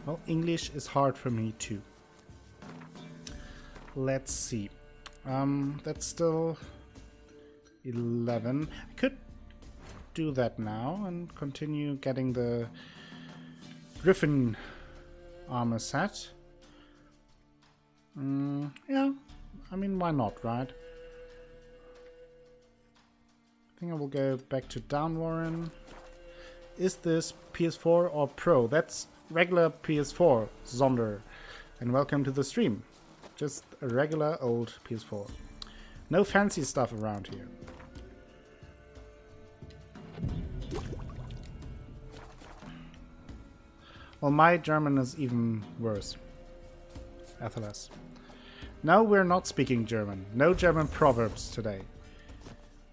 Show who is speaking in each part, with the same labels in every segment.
Speaker 1: Well, English is hard for me too. Let's see. That's still 11. I could do that now and continue getting the Griffin armor set. Yeah, I mean, why not, right? I think I will go back to Downwarren. Is this PS4 or Pro? That's regular PS4, Zonder. And welcome to the stream. Just a regular old PS4. No fancy stuff around here. Well, my German is even worse. Athelas. No, we're not speaking German. No German proverbs today.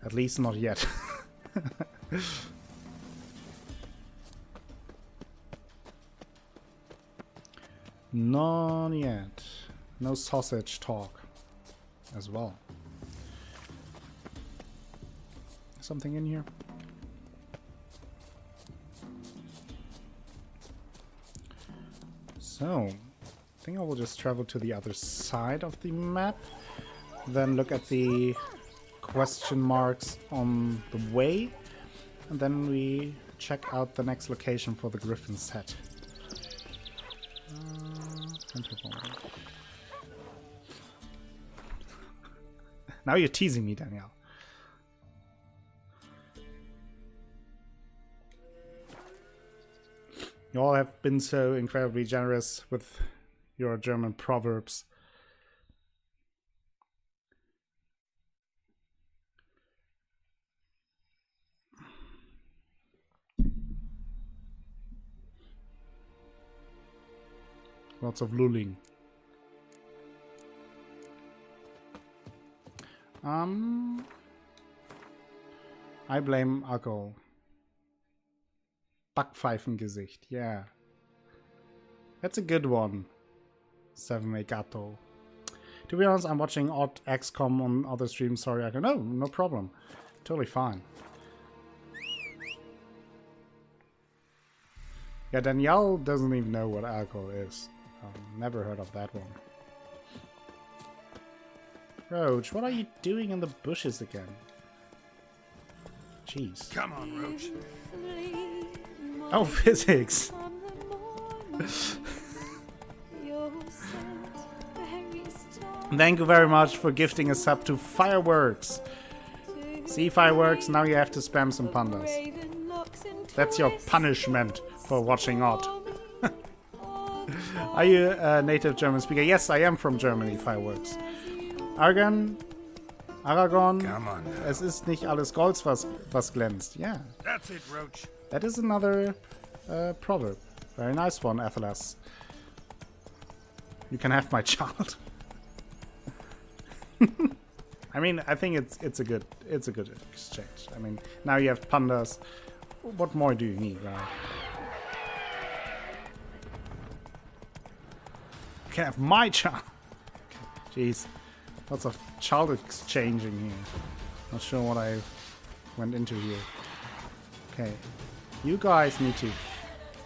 Speaker 1: At least not yet. Not yet. No sausage talk as well. Something in here? So, I think I will just travel to the other side of the map, then look at the question marks on the way, and then we check out the next location for the Griffin set. Now you're teasing me, Danielle. You all have been so incredibly generous with your German proverbs. Lots of lulling. I blame alcohol. Backpfeifengesicht, yeah. That's a good one. 7 Gato. To be honest, I'm watching Odd XCOM on other streams. Sorry, I can. No problem. Totally fine. Yeah, Danielle doesn't even know what alcohol is. Never heard of that one. Roach, what are you doing in the bushes again? Jeez.
Speaker 2: Come on, Roach.
Speaker 1: Oh, physics. Thank you very much for gifting a sub to Fireworks. See, Fireworks, now you have to spam some pandas. That's your punishment for watching Odd. Are you a native German speaker? Yes, I am from Germany, Fireworks. Argon,
Speaker 2: Come on now.
Speaker 1: es ist nicht alles Gold, was glänzt. Yeah.
Speaker 2: That's it, Roach.
Speaker 1: That is another proverb. Very nice one, Athelas. You can have my child. I mean, I think it's a good exchange. I mean, now you have pandas. What more do you need, right? You can have my child. Jeez, lots of child exchanging here. Not sure what I went into here. Okay, you guys need to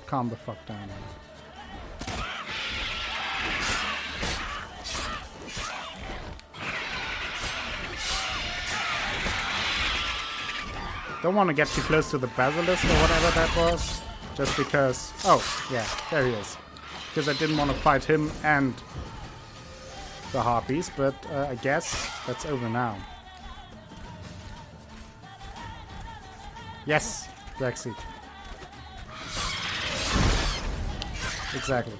Speaker 1: calm the fuck down. Don't want to get too close to the basilisk or whatever that was, just because... Oh, yeah, there he is. Because I didn't want to fight him and the harpies, but I guess that's over now. Yes, Rexy. Exactly.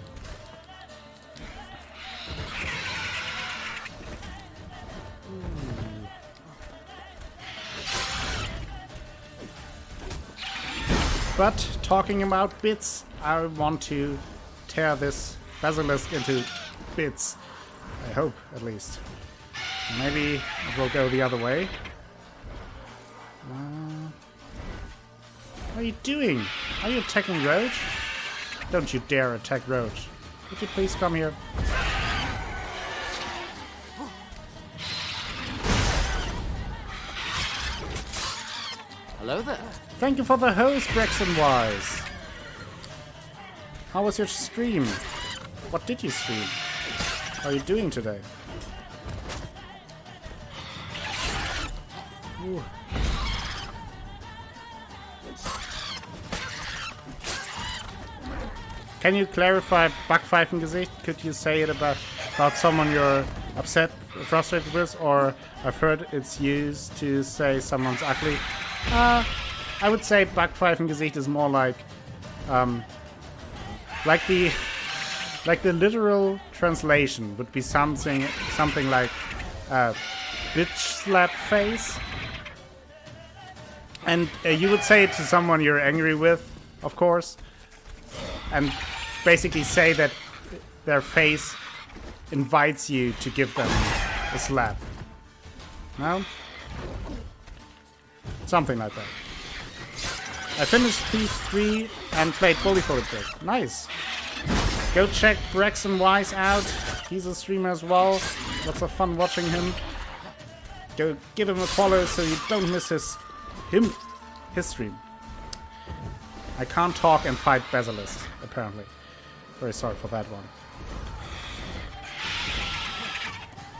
Speaker 1: But talking about bits, I want to tear this basilisk into bits. I hope, at least. Maybe it will go the other way. What are you doing? Are you attacking Roach? Don't you dare attack Roach. Would you please come here?
Speaker 3: Hello there.
Speaker 1: Thank you for the host, Braxton Wise. How was your stream? What did you stream? How are you doing today? Ooh. Can you clarify Backpfeifengesicht? Could you say it about someone you're upset, frustrated with? Or I've heard it's used to say someone's ugly. I would say Backpfeifengesicht is more like the literal translation would be something like bitch slap face. And you would say it to someone you're angry with, of course. And basically say that their face invites you to give them a slap. No? Something like that. I finished Thief 3 and played Bully for a bit. Nice. Go check Braxton Wise out. He's a streamer as well. Lots of fun watching him. Go give him a follow so you don't miss his stream. I can't talk and fight Basilisk, apparently. Very sorry for that one.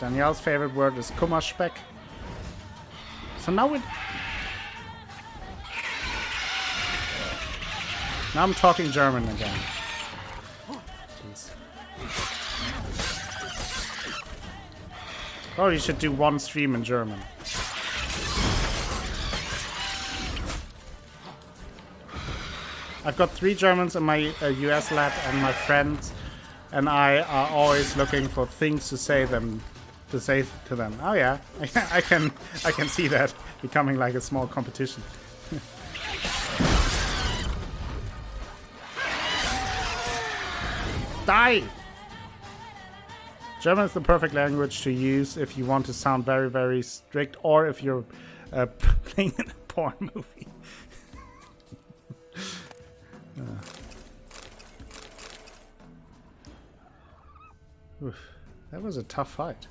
Speaker 1: Danielle's favorite word is Kummerspeck. So now I'm talking German again. Jeez. Oh, you should do one stream in German. I've got 3 Germans in my US lab, and my friends and I are always looking for things to say to them. Oh yeah, I can see that becoming like a small competition. Die! German is the perfect language to use if you want to sound very, very strict, or if you're playing in a porn movie. Oof, that was a tough fight.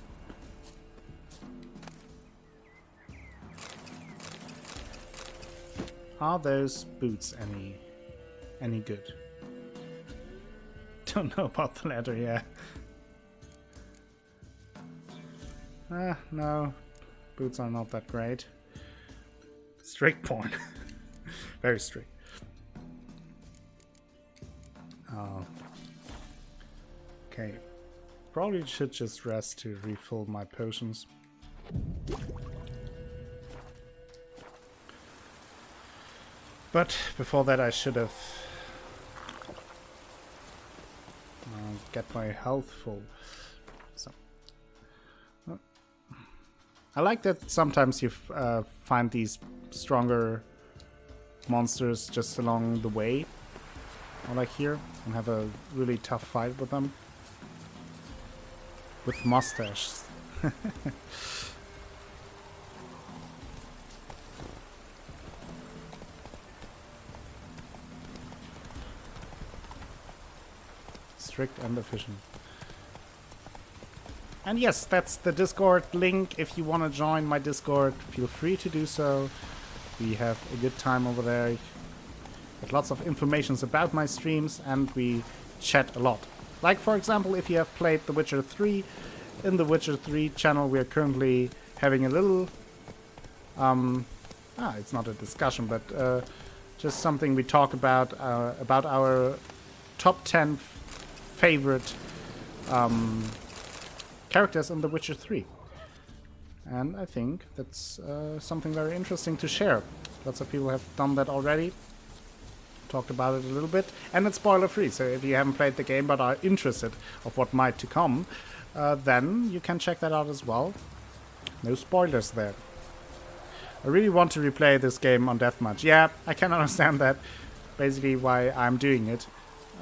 Speaker 1: Are those boots any good? Don't know about the letter, yeah. No. Boots are not that great. Strict porn. Very strict. Oh. Okay. Probably should just rest to refill my potions. But before that I should have get my health full. So I like that sometimes you find these stronger monsters just along the way, or like here, and have a really tough fight with them. With mustaches. Strict and efficient. And yes, that's the Discord link. If you want to join my Discord, feel free to do so. We have a good time over there. Get lots of information about my streams, and we chat a lot. Like, for example, if you have played The Witcher 3, in The Witcher 3 channel we are currently having a little... it's not a discussion, but just something we talk about our top 10 favorite characters in The Witcher 3. And I think that's something very interesting to share. Lots of people have done that already. Talked about it a little bit, and it's spoiler free, so if you haven't played the game but are interested of what might to come, then you can check that out as well. No spoilers there. I really want to replay this game on Deathmatch. Yeah, I can understand that. Basically why I'm doing it,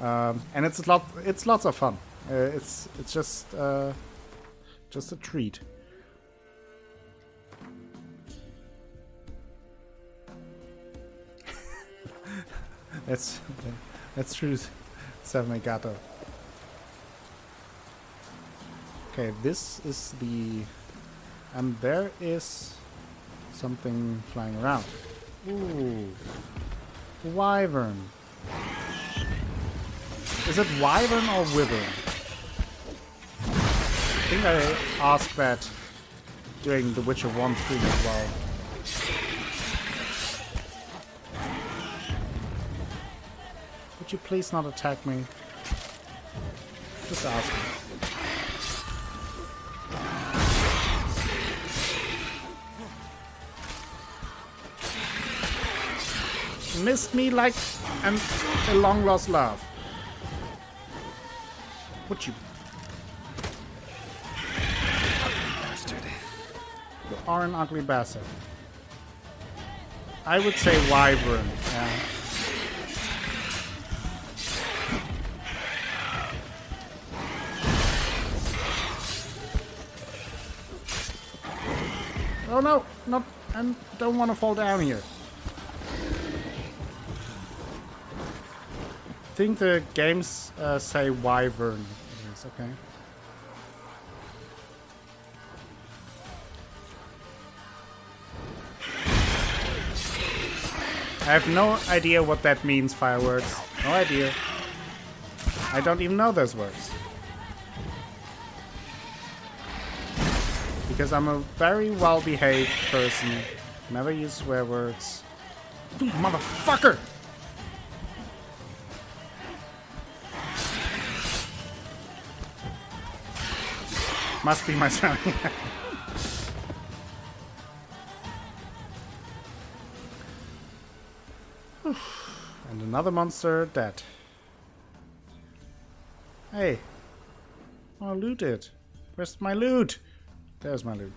Speaker 1: and it's lots of fun. It's just a treat. That's true, Savmegato. Okay, this is the... And there is something flying around. Ooh. Wyvern. Is it wyvern or wyvern? I think I asked that during the Witcher 1 stream as well. Would you please not attack me? Just ask me. Missed me like a long lost love. Would you?
Speaker 2: Bastard.
Speaker 1: You are an ugly bastard. I would say wyvern. Yeah. Oh no, not. I don't want to fall down here. I think the games say wyvern. Yes, okay. I have no idea what that means, fireworks. No idea. I don't even know those words. Because I'm a very well-behaved person. Never use swear words. You motherfucker! Must be my son. And another monster dead. Hey. Oh, loot it. Where's my loot? There's my loot.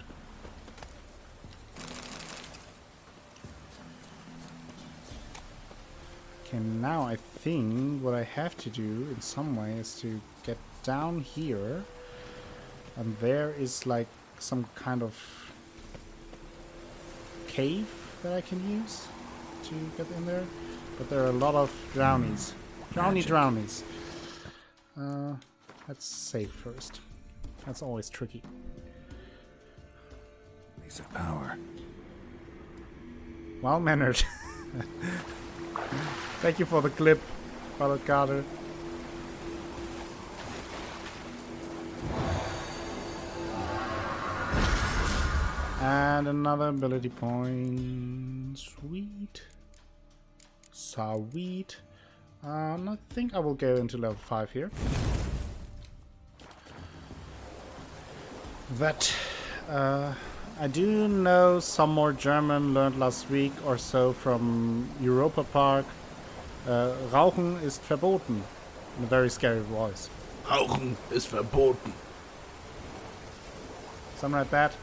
Speaker 1: Okay, now I think what I have to do in some way is to get down here. And there is like some kind of cave that I can use to get in there. But there are a lot of drownies. Drownies. Let's save first. That's always tricky.
Speaker 2: Piece of power.
Speaker 1: Well mannered. Thank you for the clip, Pilot Carter. And another ability point. Sweet. Sweet. I think I will go into level 5 here. That I do know some more German learned last week or so from Europa Park. Rauchen ist verboten. In a very scary voice.
Speaker 2: Rauchen ist verboten.
Speaker 1: Something like that.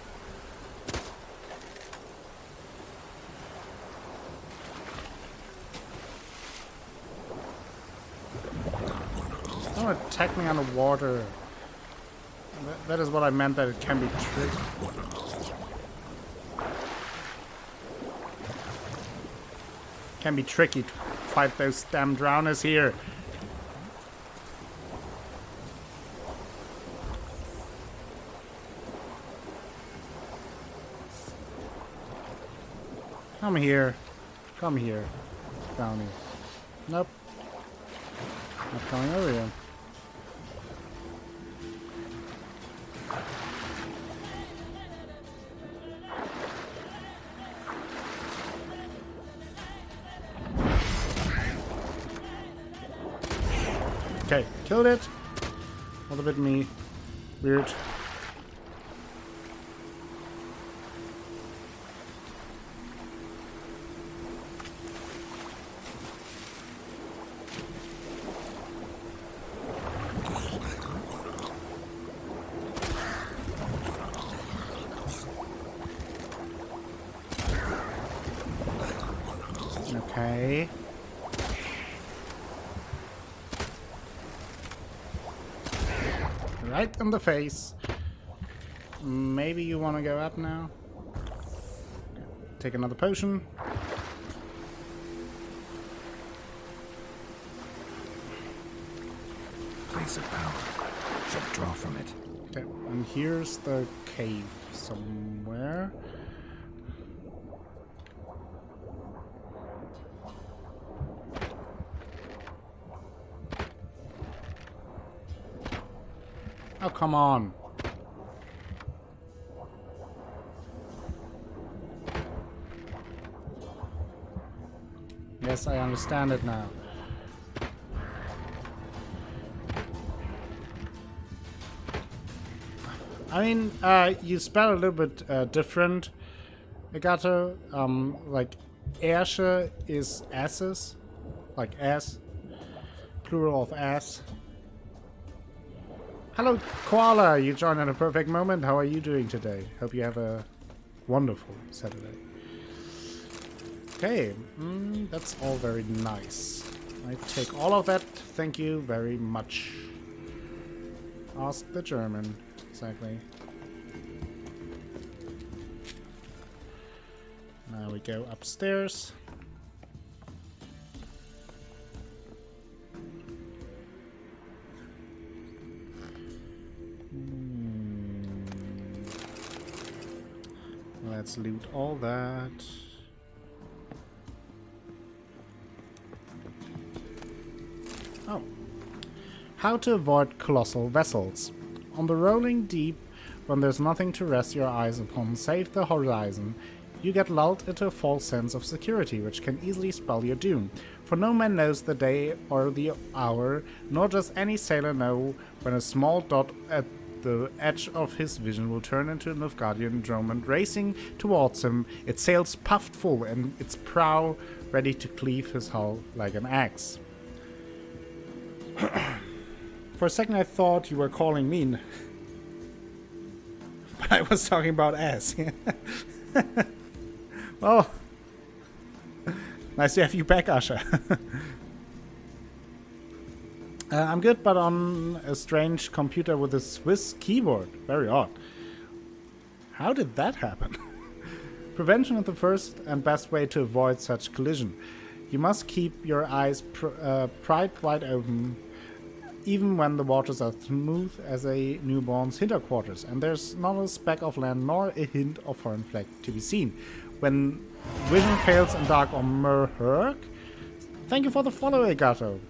Speaker 1: Don't attack me underwater. That is what I meant, that it can be tricky. Can be tricky to fight those damn drowners here. Come here. Come here. Brownie. Nope. Not coming over here. Okay, killed it. A little bit me. Weird. Okay. Right in the face. Maybe you want to go up now? Take another potion.
Speaker 2: Place of power. Should draw from it.
Speaker 1: Okay, and here's the cave somewhere. Oh, come on. Yes, I understand it now. I mean, you spell a little bit different, Agato. Like, Ersche is asses. Like ass. Plural of ass. Hello, Koala. You joined at a perfect moment. How are you doing today? Hope you have a wonderful Saturday. Okay, that's all very nice. I take all of that. Thank you very much. Ask the German. Exactly. Now we go upstairs. Let's loot all that. Oh. How to avoid colossal vessels. On the rolling deep, when there's nothing to rest your eyes upon save the horizon, you get lulled into a false sense of security, which can easily spell your doom. For no man knows the day or the hour, nor does any sailor know when a small dot at the edge of his vision will turn into a Nilfgaardian dromon racing towards him, its sails puffed full and its prow ready to cleave his hull like an axe. For a second I thought you were calling mean. But I was talking about ass. Well, nice to have you back, Asha. I'm good, but on a strange computer with a Swiss keyboard. Very odd. How did that happen? Prevention is the first and best way to avoid such collision. You must keep your eyes pried wide open, even when the waters are smooth as a newborn's hinterquarters, and there's not a speck of land nor a hint of foreign flag to be seen. When vision fails in dark or murk, thank you for the follow, Agato.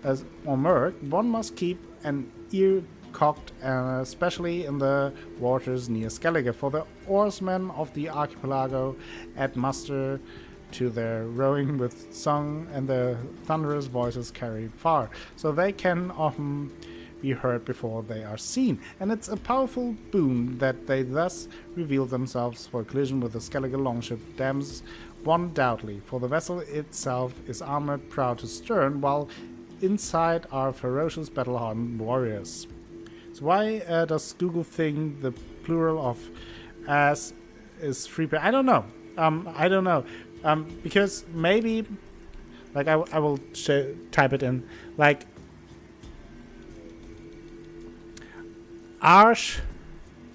Speaker 1: As on murk, one must keep an ear cocked, especially in the waters near Skellige, for the oarsmen of the archipelago add muster to their rowing with song, and their thunderous voices carry far, so they can often be heard before they are seen, and it's a powerful boon that they thus reveal themselves, for collision with the Skellige longship damns one doubtly, for the vessel itself is armored proud to stern, while inside are ferocious battle-hardened warriors. So why does Google think the plural of ass is free? I don't know. I don't know. Because maybe, like, I will type it in, like, Arsch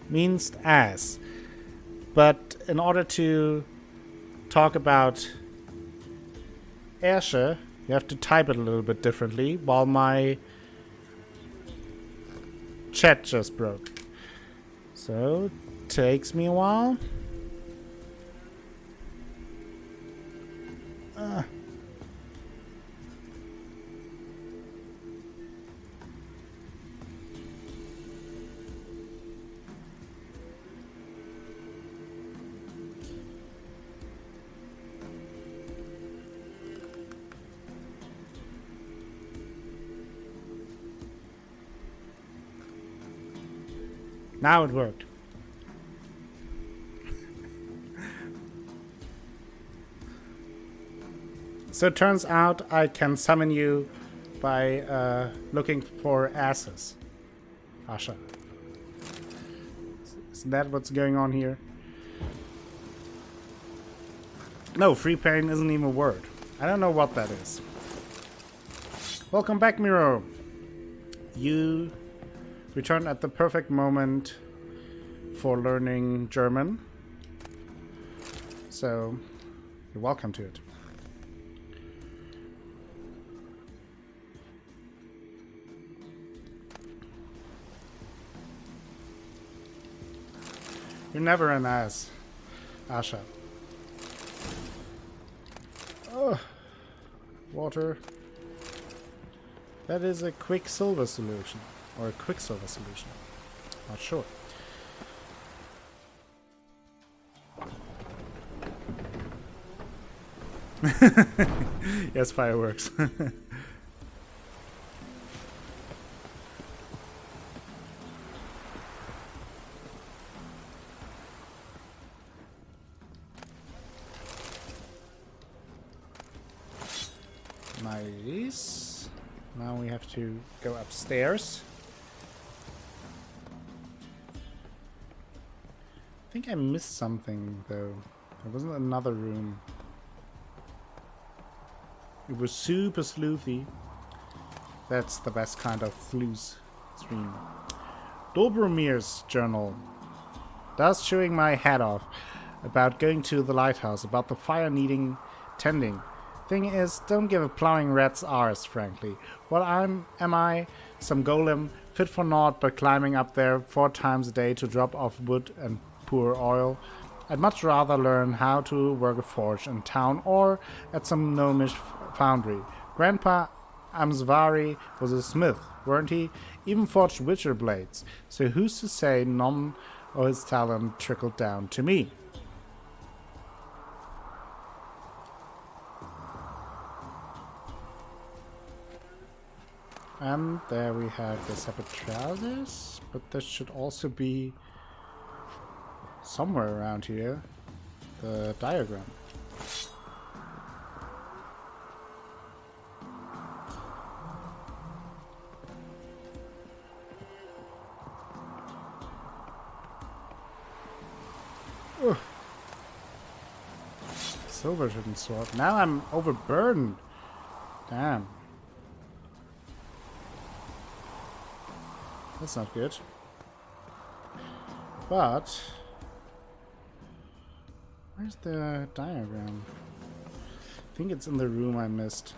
Speaker 1: means ass, but in order to talk about Ersche, you have to type it a little bit differently, while my chat just broke. So, takes me a while. Now it worked. So it turns out I can summon you by looking for asses. Asha. Is that what's going on here? No, free pain isn't even a word. I don't know what that is. Welcome back, Miro. You returned at the perfect moment for learning German. So, you're welcome to it. You're never an ass, Asha. Oh, water. That is a quicksilver solution. Or a quicksilver solution. Not sure. Yes, fireworks. Nice. Now we have to go upstairs. I think I missed something though. There wasn't another room. It was super sleuthy. That's the best kind of sleuth stream. Dobromir's journal. Thus chewing my head off about going to the lighthouse, about the fire needing tending. Thing is, don't give a plowing rat's arse, frankly. What am I? Some golem, fit for naught but climbing up there 4 times a day to drop off wood and pour oil? I'd much rather learn how to work a forge in town or at some gnomish foundry. Grandpa Amsvari was a smith, weren't he? Even forged witcher blades. So who's to say none of his talent trickled down to me? And there we have the separate trousers, but there should also be somewhere around here the diagram. Ugh. Silver shouldn't sword. Now I'm overburdened. Damn. That's not good. But where's the diagram? I think it's in the room I missed.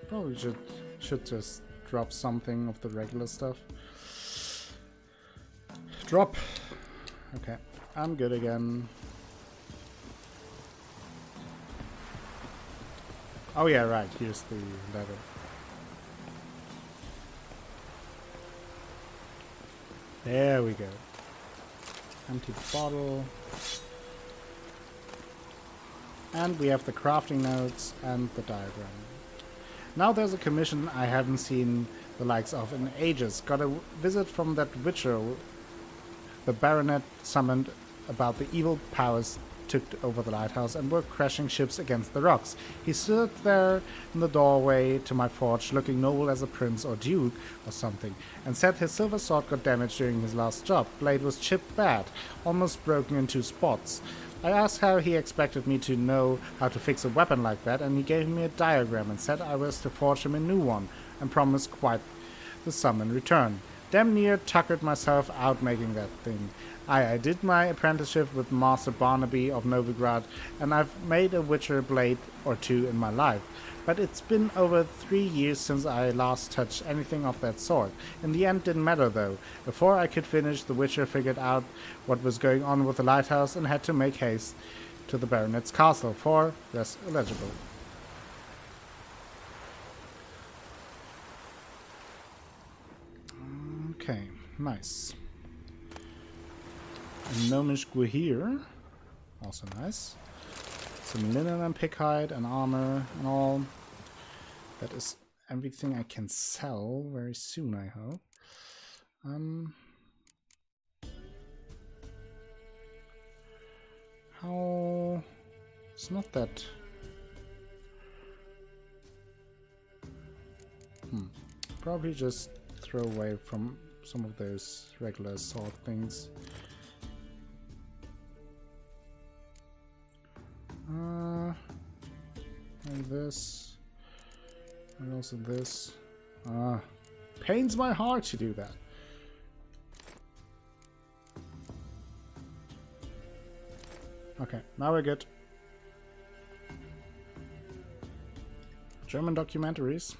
Speaker 1: Probably should just drop something of the regular stuff. Drop. Okay, I'm good again. Oh yeah, right, here's the letter. There we go. Empty bottle. And we have the crafting notes and the diagram. Now there's a commission I haven't seen the likes of in ages. Got a visit from that witcher the baronet summoned about the evil powers took over the lighthouse and were crashing ships against the rocks. He stood there in the doorway to my forge, looking noble as a prince or duke or something, and said his silver sword got damaged during his last job. Blade was chipped bad, almost broken in 2 spots. I asked how he expected me to know how to fix a weapon like that, and he gave me a diagram and said I was to forge him a new one, and promised quite the sum in return. Damn near tuckered myself out making that thing. I did my apprenticeship with Master Barnaby of Novigrad, and I've made a witcher blade or 2 in my life. But it's been over 3 years since I last touched anything of that sort. In the end, didn't matter though. Before I could finish, the witcher figured out what was going on with the lighthouse and had to make haste to the baronet's castle for less illegible. Okay, nice. A gnomish guahir, also nice. Some linen and pig hide and armor and all. That is everything I can sell very soon, I hope. How... It's not that... Probably just throw away from some of those regular sword things. And this. And also this. Pains my heart to do that. Okay, now we're good. German documentaries.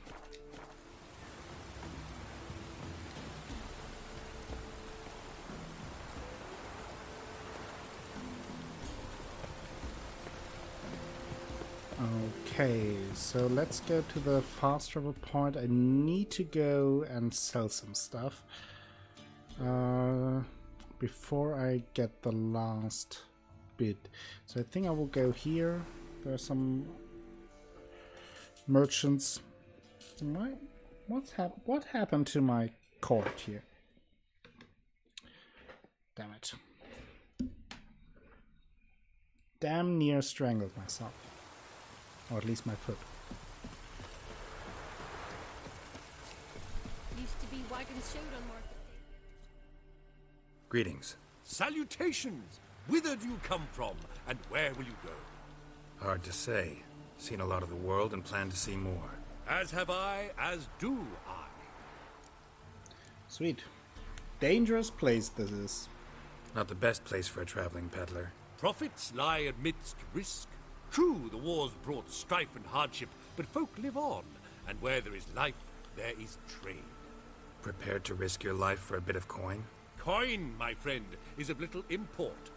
Speaker 1: Okay, so let's go to the fast travel point. I need to go and sell some stuff before I get the last bit. So I think I will go here. There are some merchants. What happened to my court here? Damn it. Damn near strangled myself. Or at least my foot.
Speaker 3: Used to be wagons showed on market day.
Speaker 2: Greetings.
Speaker 4: Salutations! Whither do you come from, and where will you go?
Speaker 2: Hard to say. Seen a lot of the world and plan to see more.
Speaker 4: As have I, as do I.
Speaker 1: Sweet. Dangerous place this is.
Speaker 2: Not the best place for a traveling peddler.
Speaker 4: Profits lie amidst risk. True, the wars brought strife and hardship, but folk live on, and where there is life, there is trade.
Speaker 2: Prepared to risk your life for a bit of coin?
Speaker 4: Coin, my friend, is of little import.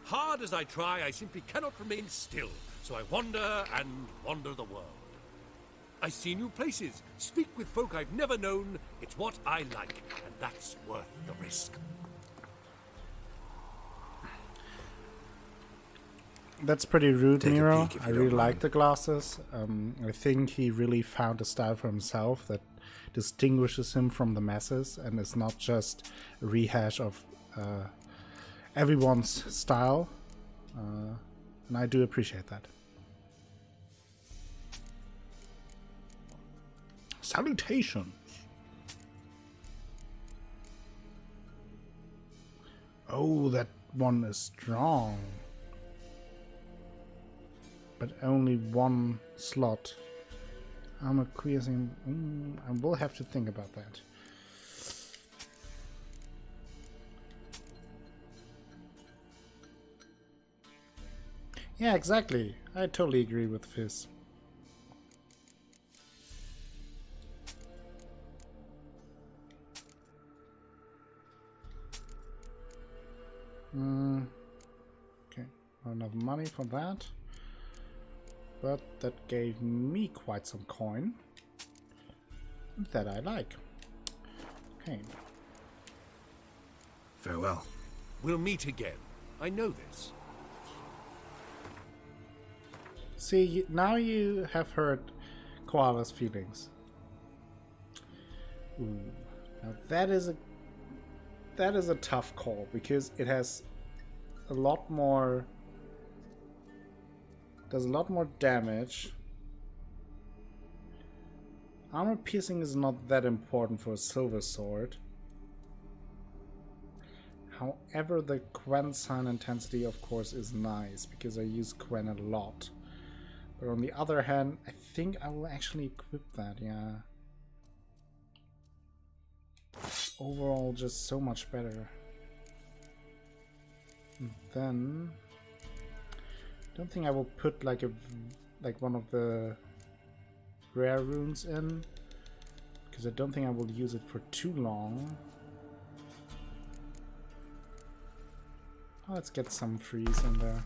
Speaker 4: Hard as I try, I simply cannot remain still, so I wander and wander the world. I see new places, speak with folk I've never known. It's what I like, and that's worth the risk.
Speaker 1: That's pretty rude,
Speaker 2: Take a
Speaker 1: Miro.
Speaker 2: peek if
Speaker 1: I
Speaker 2: you
Speaker 1: really
Speaker 2: don't
Speaker 1: like
Speaker 2: mind.
Speaker 1: the glasses. I think he really found a style for himself that distinguishes him from the masses and is not just a rehash of everyone's style. And I do appreciate that. Salutations! Oh, that one is strong. But only one slot. Armor piercing. I will have to think about that. Yeah, exactly. I totally agree with Fizz. Okay, not enough money for that. But that gave me quite some coin that I like. Okay.
Speaker 2: Farewell.
Speaker 4: We'll meet again. I know this.
Speaker 1: See, now you have hurt Koala's feelings. Ooh. Now that is a tough call because it has a lot more. Does a lot more damage. Armor piercing is not that important for a silver sword. However, the Quen sign intensity of course is nice because I use Quen a lot. But on the other hand, I think I will actually equip that, yeah. Overall, just so much better. And then don't think I will put like one of the rare runes in because I don't think I will use it for too long. Let's get some freeze in there.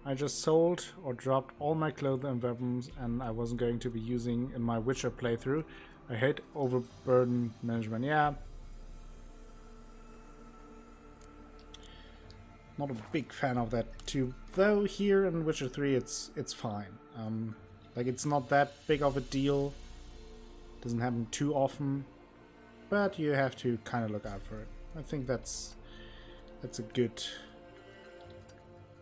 Speaker 1: I just sold or dropped all my clothes and weapons and I wasn't going to be using in my Witcher playthrough. I hate overburden management. Yeah. Not a big fan of that too. Though here in Witcher 3 it's fine. Like it's not that big of a deal. Doesn't happen too often. But you have to kind of look out for it. I think that's a good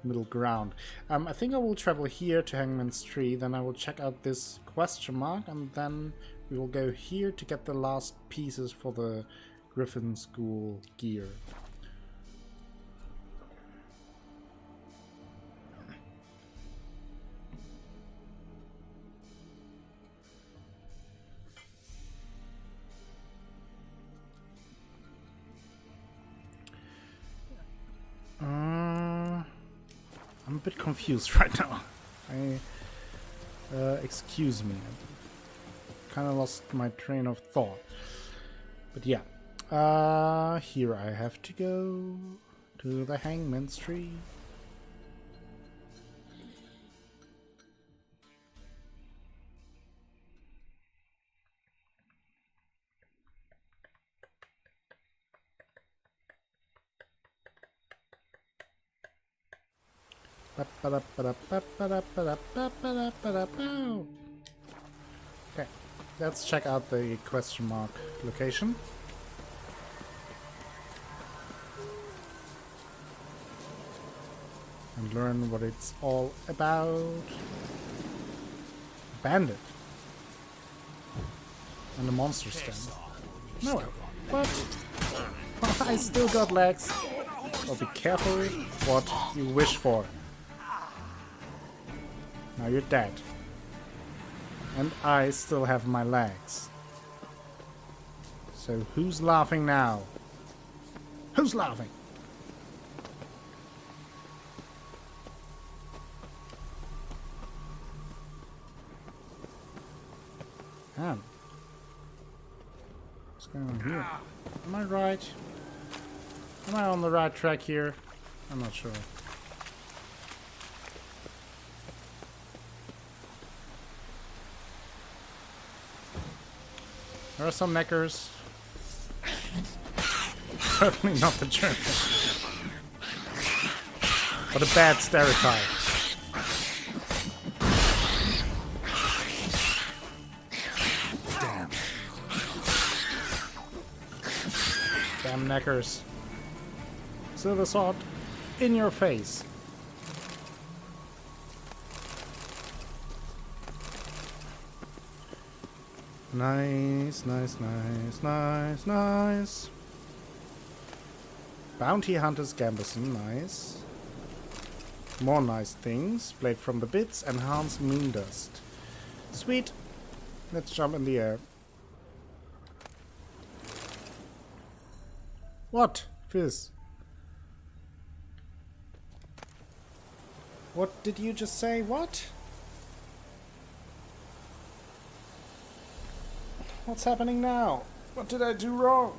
Speaker 1: middle ground. I think I will travel here to Hangman's Tree, then I will check out this question mark, and then we will go here to get the last pieces for the Griffin School gear. I'm a bit confused right now. Excuse me. I kind of lost my train of thought. But yeah. Here I have to go to the Hangman's Tree. Okay, let's check out the question mark location. And learn what it's all about. Bandit. And the monster stand. No, what? I still got legs. Well, be careful what you wish for. Now you're dead. And I still have my legs. So who's laughing now? Who's laughing? Man. What's going on here? Am I right? Am I on the right track here? I'm not sure. There are some neckers. Certainly not the German. What a bad stereotype. Damn. Damn neckers. Silver sword in your face. Nice, nice, nice, nice, nice. Bounty Hunter's Gambison, nice. More nice things. Blade from the Bits, Enhanced Moon Dust. Sweet. Let's jump in the air. What? Fizz? What did you just say? What? What's happening now? What did I do wrong?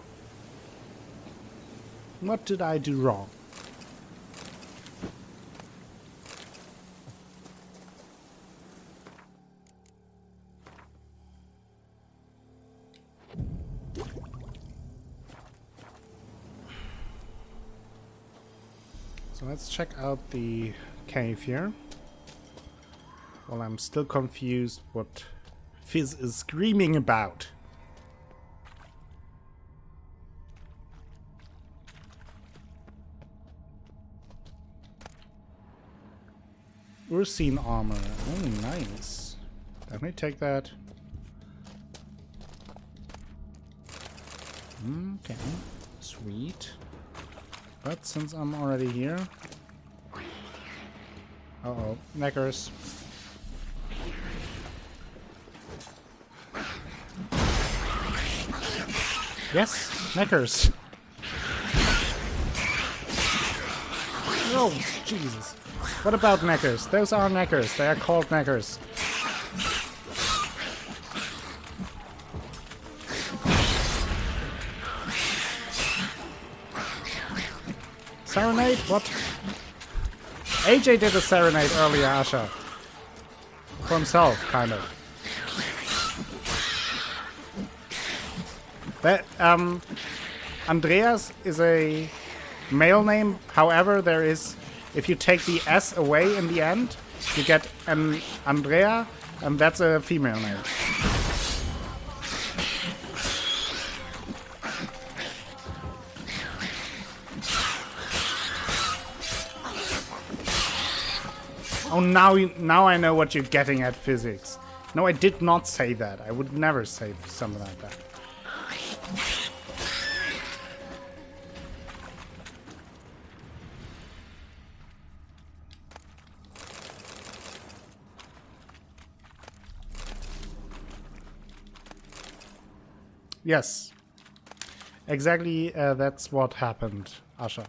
Speaker 1: What did I do wrong? So let's check out the cave here. Well, I'm still confused what Fizz is screaming about. Ursine armor. Oh, nice. Let me take that. Okay. Sweet. But since I'm already here... Uh-oh. Neckers. Yes, neckers. Oh, Jesus. What about neckers? Those are neckers. They are called neckers. Serenade? What? AJ did a serenade earlier, Asha. For himself, kind of. That, Andreas is a male name. However, there is, if you take the S away in the end, you get an Andrea, and that's a female name. Oh, now I know what you're getting at, physics. No, I did not say that. I would never say something like that. Yes. Exactly, that's what happened, Asha.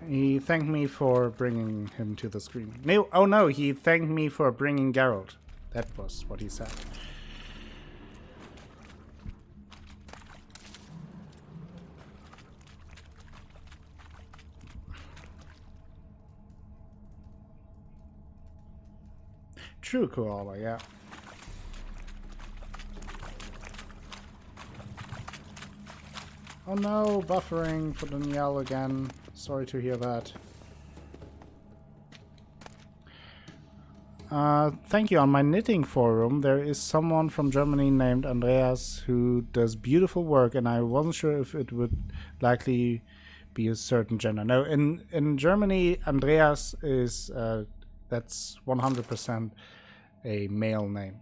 Speaker 1: He thanked me for bringing him to the screen. No, oh no, he thanked me for bringing Geralt. That was what he said. True, Koala, yeah. Oh no, buffering for Danielle again. Sorry to hear that. Thank you. On my knitting forum, there is someone from Germany named Andreas who does beautiful work, and I wasn't sure if it would likely be a certain gender. No, in Germany, Andreas is that's 100% a male name.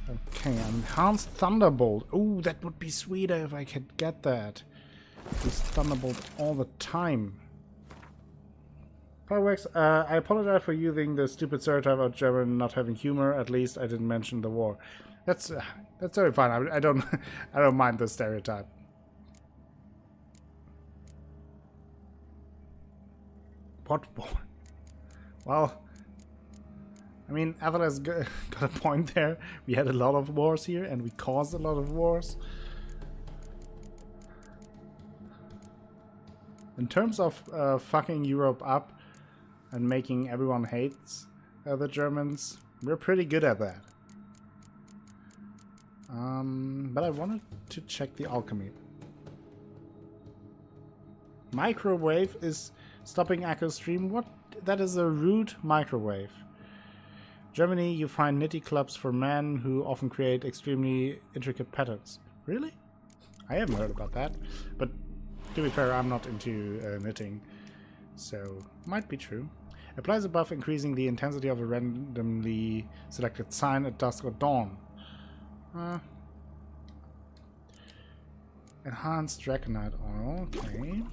Speaker 1: Okay, Enhanced Thunderbolt. Oh, that would be sweeter if I could get that. Use Thunderbolt all the time. Fireworks, I apologize for using the stupid stereotype about German not having humor. At least I didn't mention the war. That's very fine. I don't I don't mind the stereotype. What war? Well, I mean, Atlas got a point there. We had a lot of wars here, and we caused a lot of wars. In terms of fucking Europe up and making everyone hates the Germans, we're pretty good at that. But I wanted to check the alchemy. Microwave is stopping Echo Stream. What? That is a rude microwave. Germany, you find nitty clubs for men who often create extremely intricate patterns. Really? I haven't heard about that. But to be fair, I'm not into knitting, so might be true. Applies a buff increasing the intensity of a randomly selected sign at dusk or dawn. Enhanced Draconite oil, okay.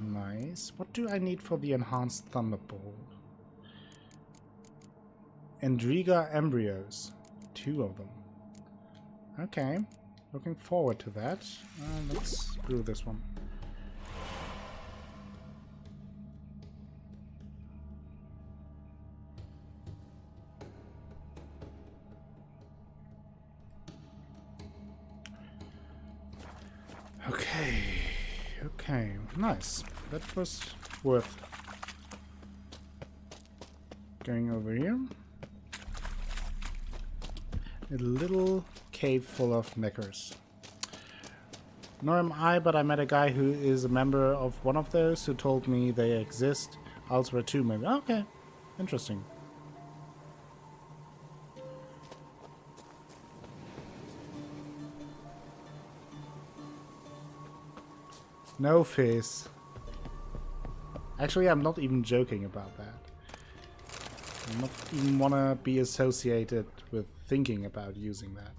Speaker 1: Nice. What do I need for the Enhanced Thunderbolt? Endriga embryos. 2 of them. Okay. Looking forward to that. Let's brew this one. Okay, nice. That was worth going over here. A little cave full of knickers. Nor am I, but I met a guy who is a member of one of those who told me they exist elsewhere too, maybe. Okay, interesting. No face. Actually, I'm not even joking about that. I not even want to be associated with thinking about using that.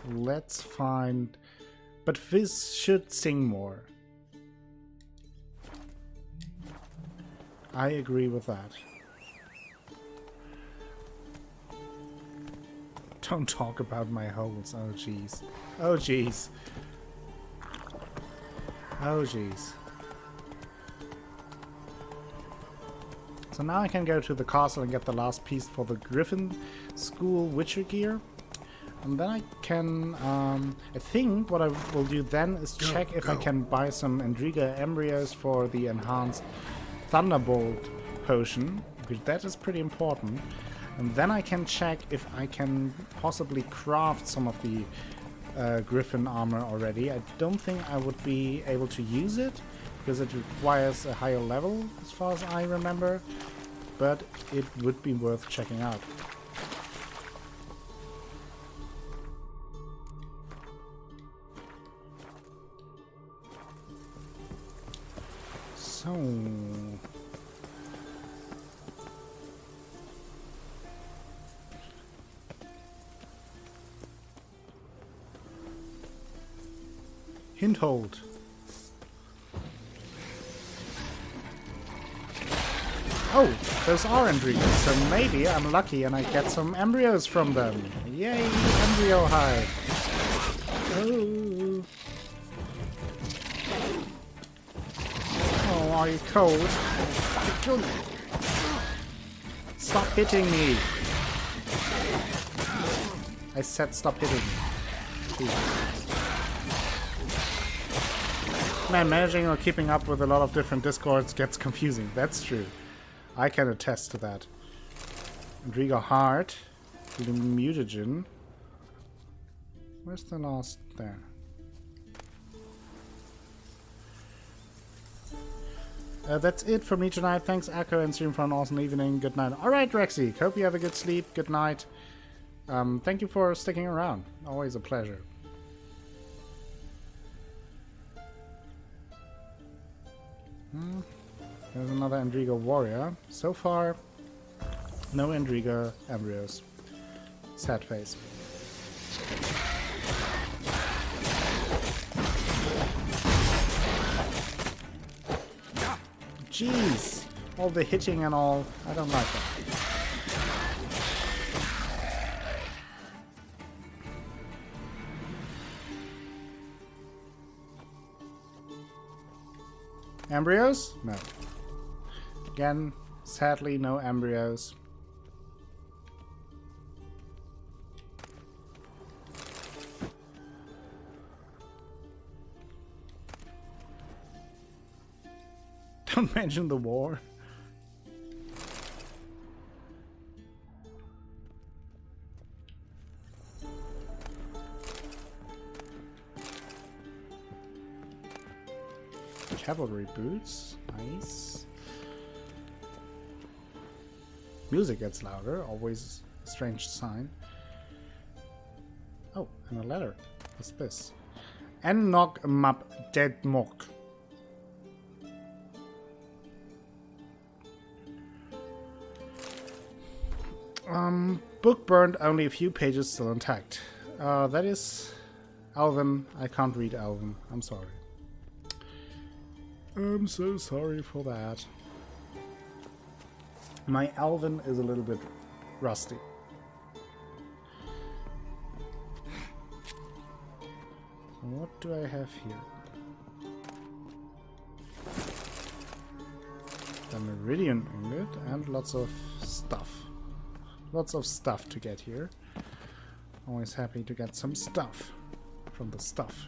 Speaker 1: Let's find... But Fizz should sing more. I agree with that. Don't talk about my holes. Oh jeez. Oh jeez. Oh jeez. So now I can go to the castle and get the last piece for the Griffin School Witcher gear. And then I can, I think what I will do then is check if I can buy some Endriga embryos for the enhanced Thunderbolt potion, because that is pretty important. And then I can check if I can possibly craft some of the Griffin armor already. I don't think I would be able to use it, because it requires a higher level, as far as I remember. But it would be worth checking out. So... Hinthold. Oh, those are Endrigas, so maybe I'm lucky and I get some embryos from them. Yay, embryo hive. Oh. Oh, are you cold? Stop hitting me. I said stop hitting me. Jeez. Man, managing or keeping up with a lot of different discords gets confusing. That's true. I can attest to that. Endriga Heart. The mutagen. Where's the last? There. That's it for me tonight. Thanks, Akko and Stream, for an awesome evening. Good night. Alright, Rexy. Hope you have a good sleep. Good night. Thank you for sticking around. Always a pleasure. There's another Endriga warrior. So far, no Endriga embryos. Sad face. Jeez! All the hitting and all. I don't like that. Embryos? No. Again, sadly, no embryos. Don't mention the war. Cavalry boots, nice. Music gets louder, always a strange sign. Oh, and a letter. What's this? Ennok map dead mok. Book burned, only a few pages still intact. That is Elven. I can't read Elven. I'm sorry. I'm so sorry for that. My Elven is a little bit rusty. What do I have here? A Meridian ingot and lots of stuff. Lots of stuff to get here. Always happy to get some stuff from the stuff.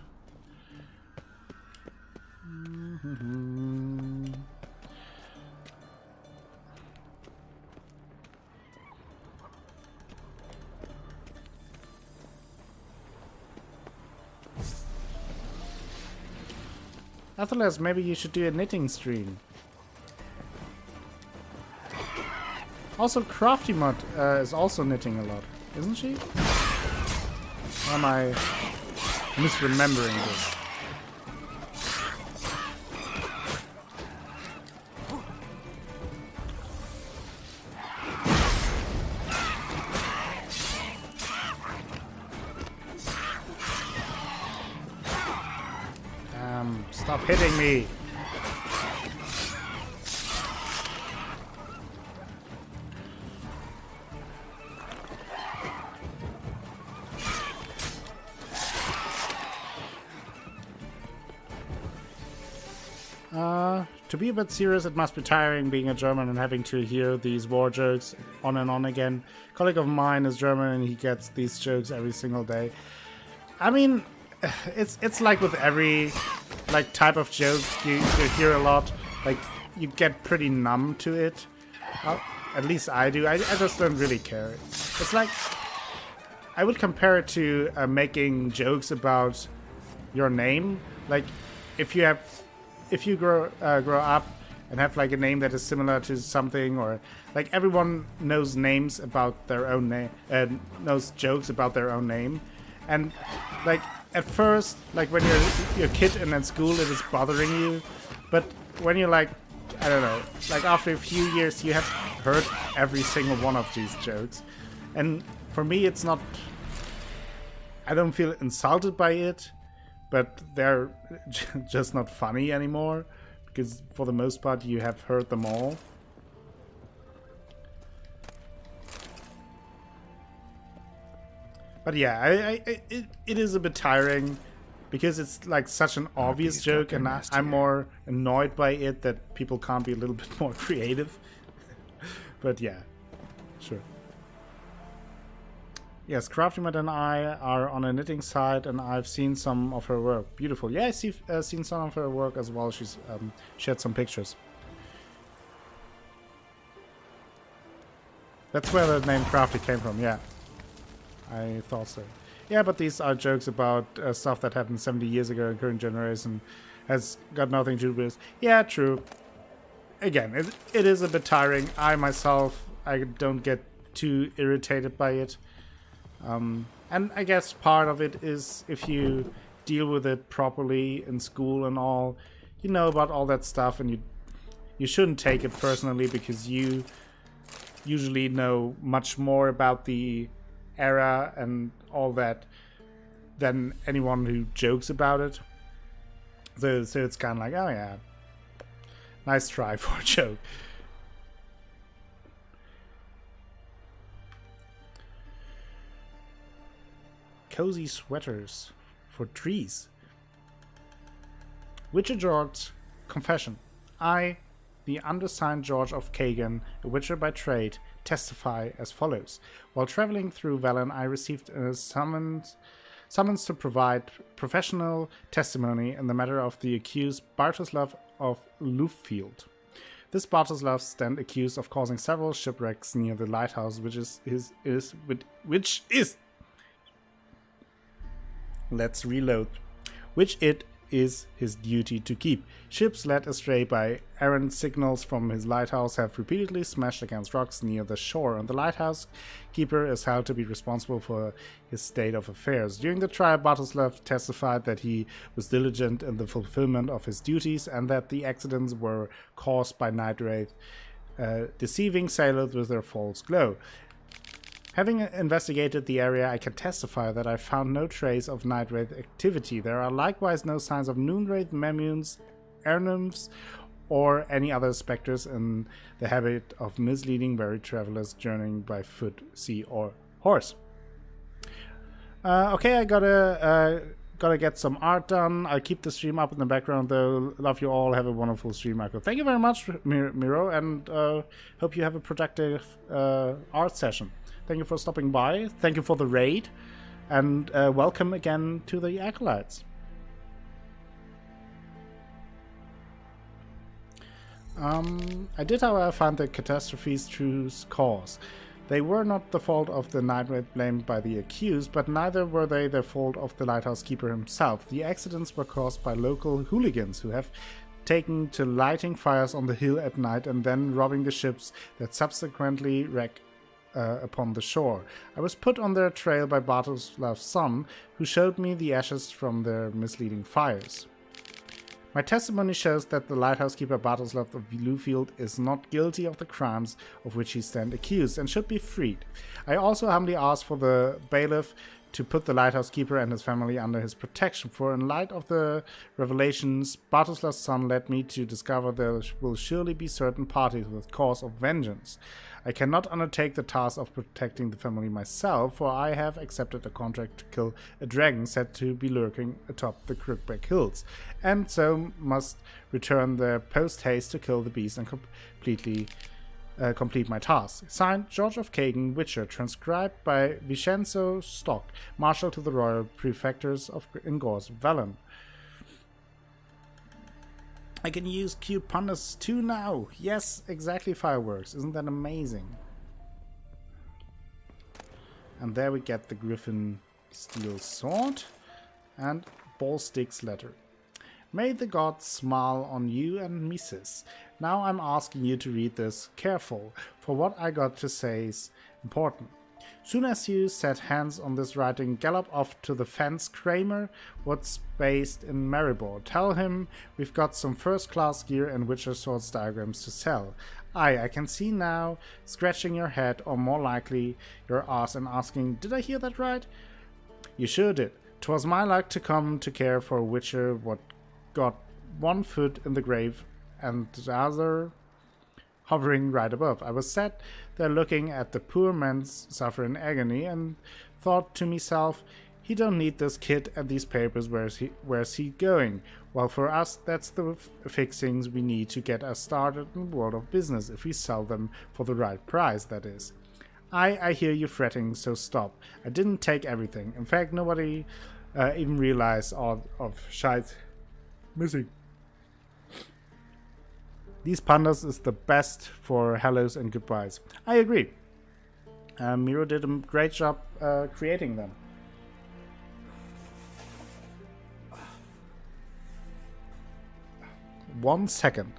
Speaker 1: Athelas, maybe you should do a knitting stream. Also, Crafty Mod is also knitting a lot, isn't she? Or am I misremembering this? Stop hitting me! To be a bit serious, it must be tiring being a German and having to hear these war jokes on and on again. A colleague of mine is German and he gets these jokes every single day. I mean, it's like with every type of joke you hear a lot. Like, you get pretty numb to it. At least I do. I just don't really care. It's like, I would compare it to making jokes about your name. Like, if you grow up and have like a name that is similar to something, or like everyone knows names about their own name, knows jokes about their own name, and like at first, like when you're a kid and at school, it is bothering you, but when you're like, I don't know, like after a few years, you have heard every single one of these jokes, and for me, it's not. I don't feel insulted by it. But they're just not funny anymore, because for the most part you have heard them all. But yeah, it is a bit tiring, because it's like such an obvious joke, and I'm more annoyed by it that people can't be a little bit more creative. But yeah, sure. Yes, CraftyMud and I are on a knitting site, and I've seen some of her work. Beautiful. Yeah, I've seen some of her work as well. She's shared some pictures. That's where the name Crafty came from, yeah. I thought so. Yeah, but these are jokes about stuff that happened 70 years ago in current generation. Has got nothing to do with this. Yeah, true. again, it is a bit tiring. I myself, I don't get too irritated by it. And I guess part of it is if you deal with it properly in school and all, you know about all that stuff, and you shouldn't take it personally because you usually know much more about the era and all that than anyone who jokes about it. So it's kind of like, oh yeah, nice try for a joke. Cozy sweaters for trees. Witcher George confession. I, the undersigned George of Kagan, a witcher by trade, testify as follows. While traveling through Velen, I received a summons to provide professional testimony in the matter of the accused Bartoslav of Luffield. This Bartoslav stand accused of causing several shipwrecks near the lighthouse, which is let's reload. Which it is his duty to keep. Ships led astray by errant signals from his lighthouse have repeatedly smashed against rocks near the shore, and the lighthouse keeper is held to be responsible for his state of affairs. During the trial, Bartoslav testified that he was diligent in the fulfillment of his duties and that the accidents were caused by night wraith deceiving sailors with their false glow. Having investigated the area, I can testify that I found no trace of night wraith activity. There are likewise no signs of noon wraith, memmunes, air nymphs, or any other specters in the habit of misleading weary travelers journeying by foot, sea, or horse. Okay, I gotta get some art done. I'll keep the stream up in the background though. Love you all. Have a wonderful stream, Michael. Thank you very much, Miro, and hope you have a productive art session. Thank you for stopping by. Thank you for the raid. And welcome again to the Acolytes. I did, however, find the catastrophe's true cause. They were not the fault of the night wraith blamed by the accused, but neither were they the fault of the lighthouse keeper himself. The accidents were caused by local hooligans who have taken to lighting fires on the hill at night and then robbing the ships that subsequently wreck upon the shore. I was put on their trail by Bartoslav's son, who showed me the ashes from their misleading fires. My testimony shows that the lighthouse keeper Bartoslav of Luffield is not guilty of the crimes of which he stands accused and should be freed. I also humbly ask for the bailiff to put the lighthouse keeper and his family under his protection, for in light of the revelations Bartoslav's son led me to discover, there will surely be certain parties with cause of vengeance. I cannot undertake the task of protecting the family myself, for I have accepted a contract to kill a dragon said to be lurking atop the Crookback Hills, and so must return there post-haste to kill the beast and complete my task. Signed, George of Kagan, Witcher, transcribed by Vincenzo Stock, Marshal to the Royal Prefectures of Ingors, Velen. I can use cute pandas too now. Yes, exactly, fireworks. Isn't that amazing? And there we get the Griffin Steel Sword and Ballstick's letter. May the gods smile on you and Mises. Now I'm asking you to read this careful, for what I got to say is important. Soon as you set hands on this writing, gallop off to the fence Kramer, what's based in Maribor. Tell him we've got some first-class gear and Witcher Swords diagrams to sell. I can see now, scratching your head, or more likely your ass, and asking, did I hear that right? You sure did. 'Twas my luck to come to care for a Witcher what got one foot in the grave and the other hovering right above. I was sat there looking at the poor man's suffering agony and thought to myself, he don't need this kit and these papers, where's he going? Well, for us, that's the fixings we need to get us started in the world of business, if we sell them for the right price, that is. I hear you fretting, so stop. I didn't take everything. In fact, nobody even realized all of shite missing. These pandas is the best for hellos and goodbyes. I agree. Miro did a great job creating them. One second.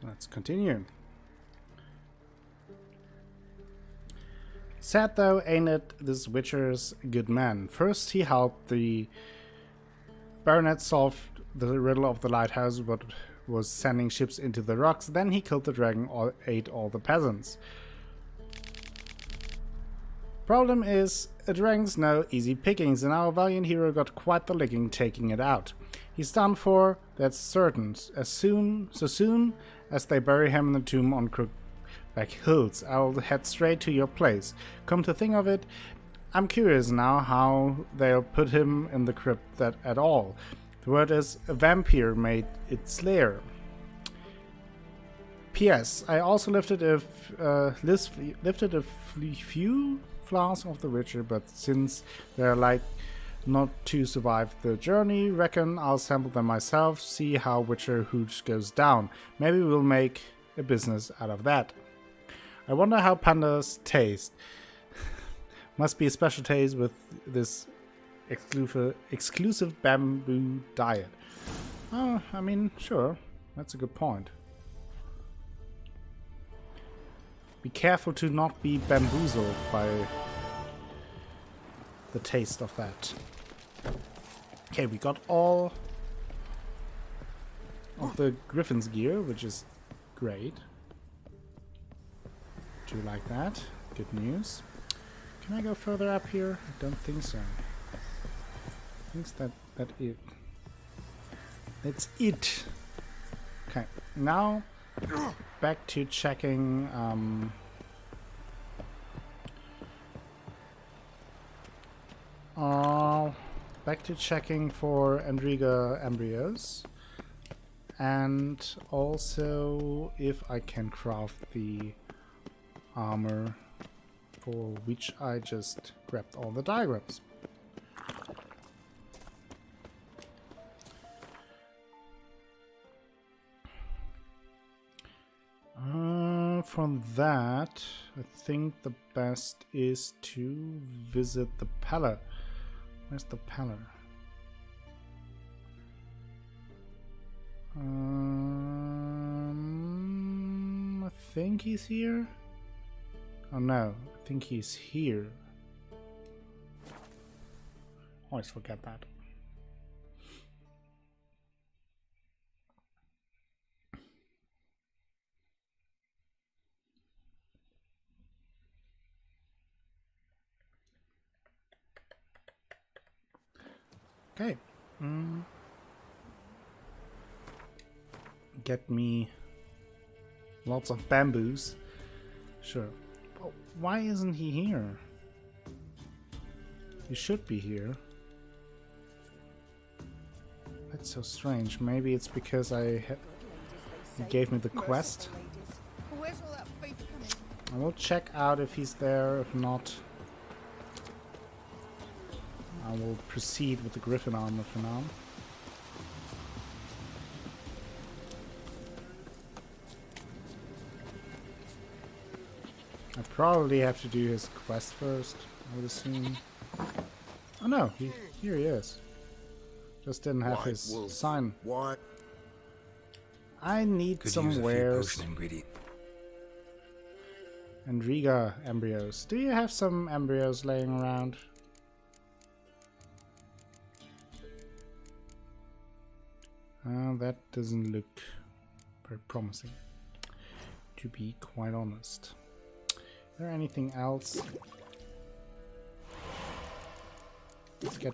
Speaker 1: Let's continue. Sad though, ain't it, this Witcher's good man. First he helped the Baronet solve the riddle of the lighthouse, but was sending ships into the rocks. Then he killed the dragon or ate all the peasants. Problem is, a dragon's no easy pickings, and our valiant hero got quite the licking taking it out. He's done for, that's certain. So soon as they bury him in the tomb on Crookback Hills, I'll head straight to your place. Come to think of it, I'm curious now how they'll put him in the crypt at all. The word is a vampire made its lair. P.S. I also lifted a few flaws of the Witcher, but since they're like not to survive the journey, reckon I'll sample them myself, see how Witcher Hooch goes down. Maybe we'll make a business out of that. I wonder how pandas taste. Must be a special taste with this exclusive bamboo diet. Oh, I mean, sure. That's a good point. Be careful to not be bamboozled by the taste of that. Okay, we got all of the Griffin's gear, which is great. Do you like that? Good news. Can I go further up here? I don't think so. I think that it. That's it. Okay, now back to checking for Endriga embryos, and also if I can craft the armor for which I just grabbed all the diagrams. For that, I think the best is to visit the Peller. Where's the Peller? I think he's here. Oh no, I think he's here. Always forget that. Okay. Get me lots of bamboos. Sure. But why isn't he here? He should be here. That's so strange. Maybe it's because he gave me the quest.
Speaker 3: Where's all that faith coming?
Speaker 1: I will check out if he's there. If not, I will proceed with the Griffin armor for now. I probably have to do his quest first, I would assume. Oh no, here he is. Just didn't have his sign.
Speaker 2: What?
Speaker 1: I need
Speaker 2: Could
Speaker 1: some
Speaker 2: use a few
Speaker 1: wares.
Speaker 2: potion ingredient.
Speaker 1: Endriga embryos. Do you have some embryos laying around? That doesn't look very promising, to be quite honest. Is there anything else? Let's get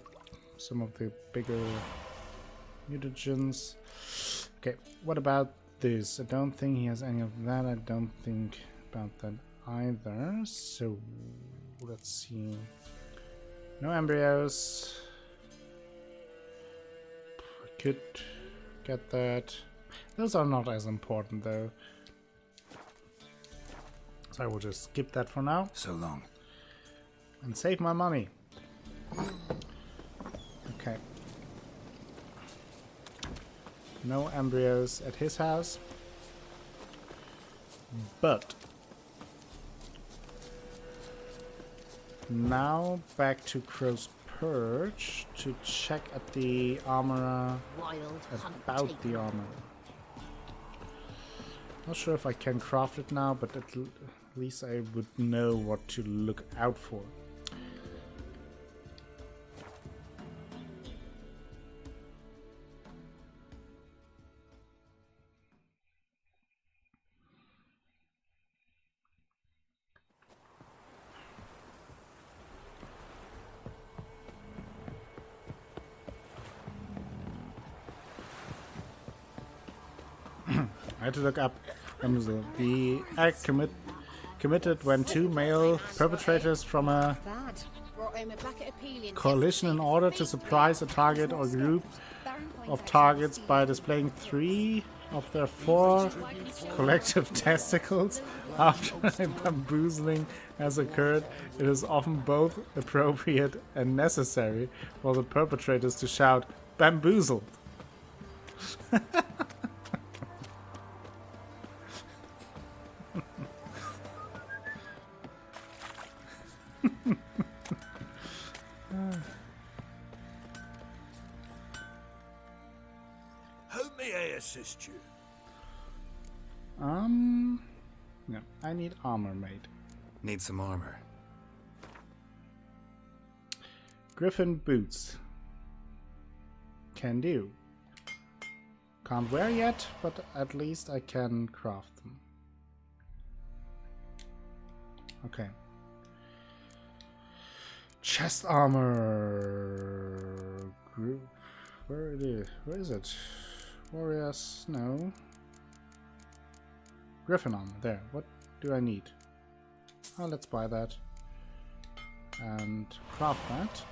Speaker 1: some of the bigger mutagens. Okay, what about this? I don't think he has any of that. I don't think about that either. So let's see. No embryos. Could get that. Those are not as important though. So I will just skip that for now.
Speaker 2: So long.
Speaker 1: And save my money. Okay. No embryos at his house. But now back to Crow's Perch to check at the armorer
Speaker 3: Wild hunt
Speaker 1: about
Speaker 3: taken.
Speaker 1: the armor. Not sure if I can craft it now, but at least I would know what to look out for. I had to look up the act committed when two male perpetrators from a
Speaker 3: Bad. Brought home a bucket of peeling.
Speaker 1: coalition in order to surprise a target or group of targets by displaying 3 of their 4 collective testicles. After a bamboozling has occurred, it is often both appropriate and necessary for the perpetrators to shout, "Bamboozled!"
Speaker 4: How may I assist you?
Speaker 1: No, I need armor made.
Speaker 2: Need some armor.
Speaker 1: Griffin boots. Can do. Can't wear yet, but at least I can craft them. Okay. Chest armor. Group. Where it is? Where is it? Warriors. No. Griffin armor. There. What do I need? Oh, let's buy that. And craft that.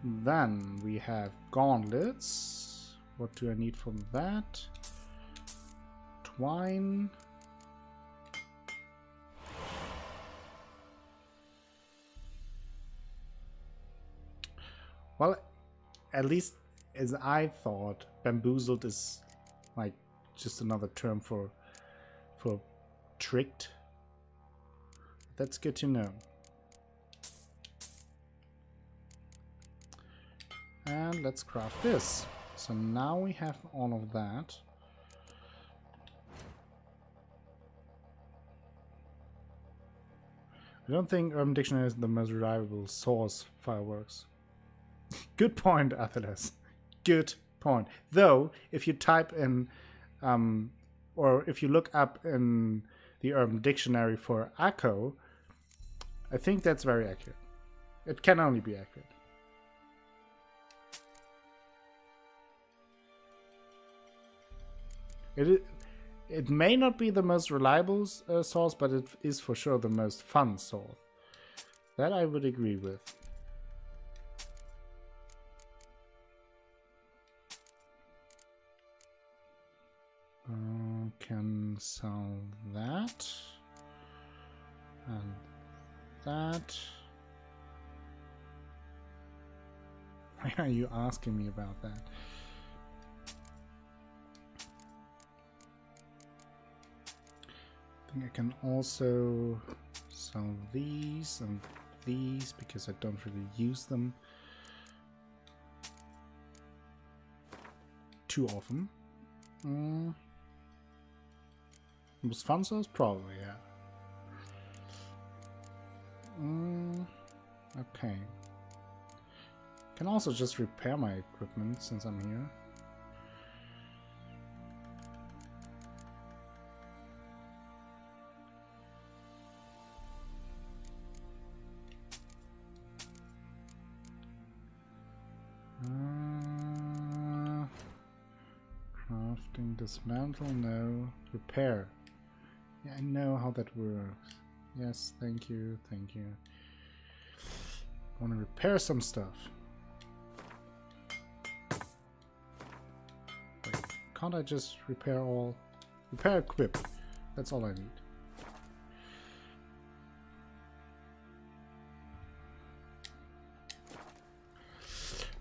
Speaker 1: Then we have gauntlets. What do I need from that? Twine. Well, at least as I thought, bamboozled is like just another term for tricked. That's good to know. And let's craft this. So now we have all of that. I don't think Urban Dictionary is the most reliable source for fireworks. Good point, Athelas. Good point. Though, if you type in, or if you look up in the Urban Dictionary for ACO, I think that's very accurate. It can only be accurate. It may not be the most reliable source, but it is for sure the most fun source. That I would agree with. Can sell that and that. Why are you asking me about that? I think I can also sell these and these because I don't really use them too often. Most fun source? Probably, yeah. Okay. Can also just repair my equipment since I'm here. Crafting, dismantle, no. Repair. Yeah, I know how that works. Yes, thank you, thank you. I want to repair some stuff. Wait, can't I just repair all? Repair equip. That's all I need.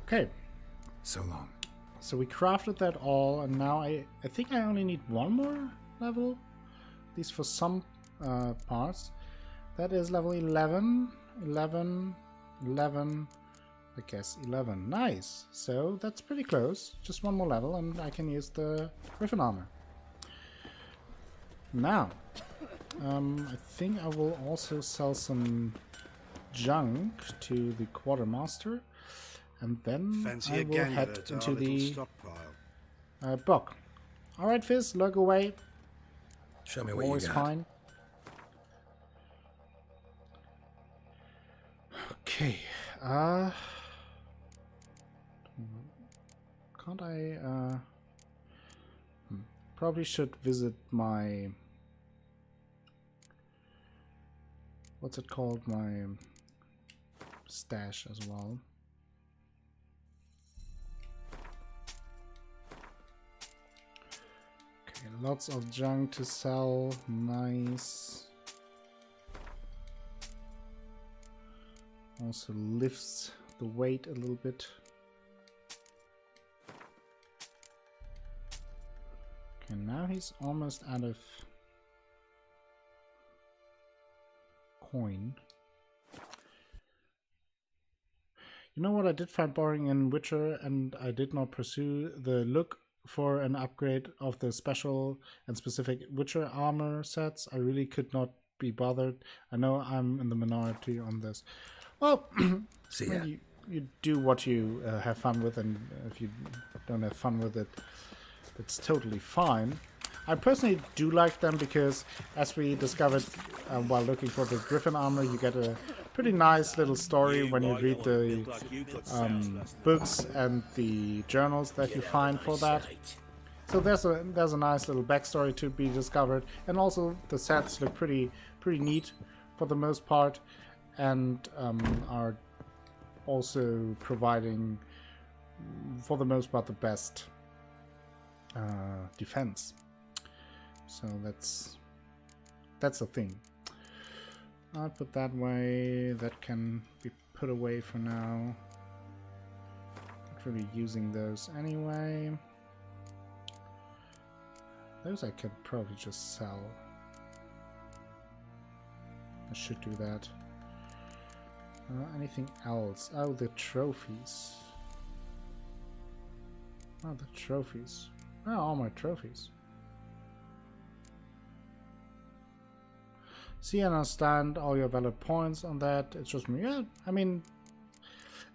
Speaker 1: Okay.
Speaker 2: So long.
Speaker 1: So we crafted that all, and now I think I only need one more level, at least for some parts. That is level 11, 11, 11, I guess 11. Nice. So that's pretty close. Just one more level, and I can use the Griffin armor. Now, I think I will also sell some junk to the quartermaster, and then
Speaker 2: Fancy
Speaker 1: I
Speaker 2: a
Speaker 1: will
Speaker 2: gander
Speaker 1: head
Speaker 2: to
Speaker 1: into
Speaker 2: our little
Speaker 1: the
Speaker 2: stockpile.
Speaker 1: book. Alright, Fizz, lurk away.
Speaker 2: Show me what
Speaker 1: Always
Speaker 2: you got.
Speaker 1: fine. Okay, can't I, probably should visit my, what's it called, my stash as well. Okay, lots of junk to sell, nice. Also lifts the weight a little bit. Okay, now he's almost out of coin. You know what I did find boring in Witcher, and I did not pursue the look for an upgrade of the special and specific Witcher armor sets. I really could not be bothered. I know I'm in the minority on this. Well,
Speaker 2: See ya.
Speaker 1: you do what you have fun with, and if you don't have fun with it, it's totally fine. I personally do like them because, as we discovered while looking for the Griffin armor, you get a pretty nice little story when you read the books and the journals that you find for that. So there's a nice little backstory to be discovered, and also the sets look pretty neat for the most part, and are also providing, for the most part, the best defense. So that's a thing. I'll put that way. That can be put away for now. Not really using those anyway. Those I could probably just sell. I should do that. Anything else? Oh, the trophies. Oh, the trophies. Where are all my trophies? See, I understand all your valid points on that. It's just me. Yeah, I mean,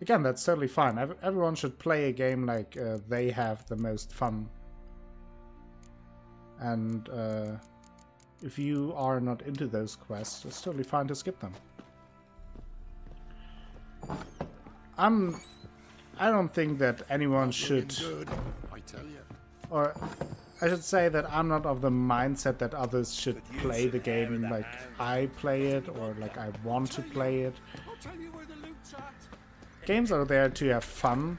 Speaker 1: again, that's totally fine. Everyone should play a game like they have the most fun. And if you are not into those quests, it's totally fine to skip them. I don't think that anyone should,
Speaker 5: Good, I tell you.
Speaker 1: or I should say that I'm not of the mindset that others should play the game like I play it, or like I want to play it.
Speaker 4: I'll tell you where the loot's at.
Speaker 1: Games are there to have fun.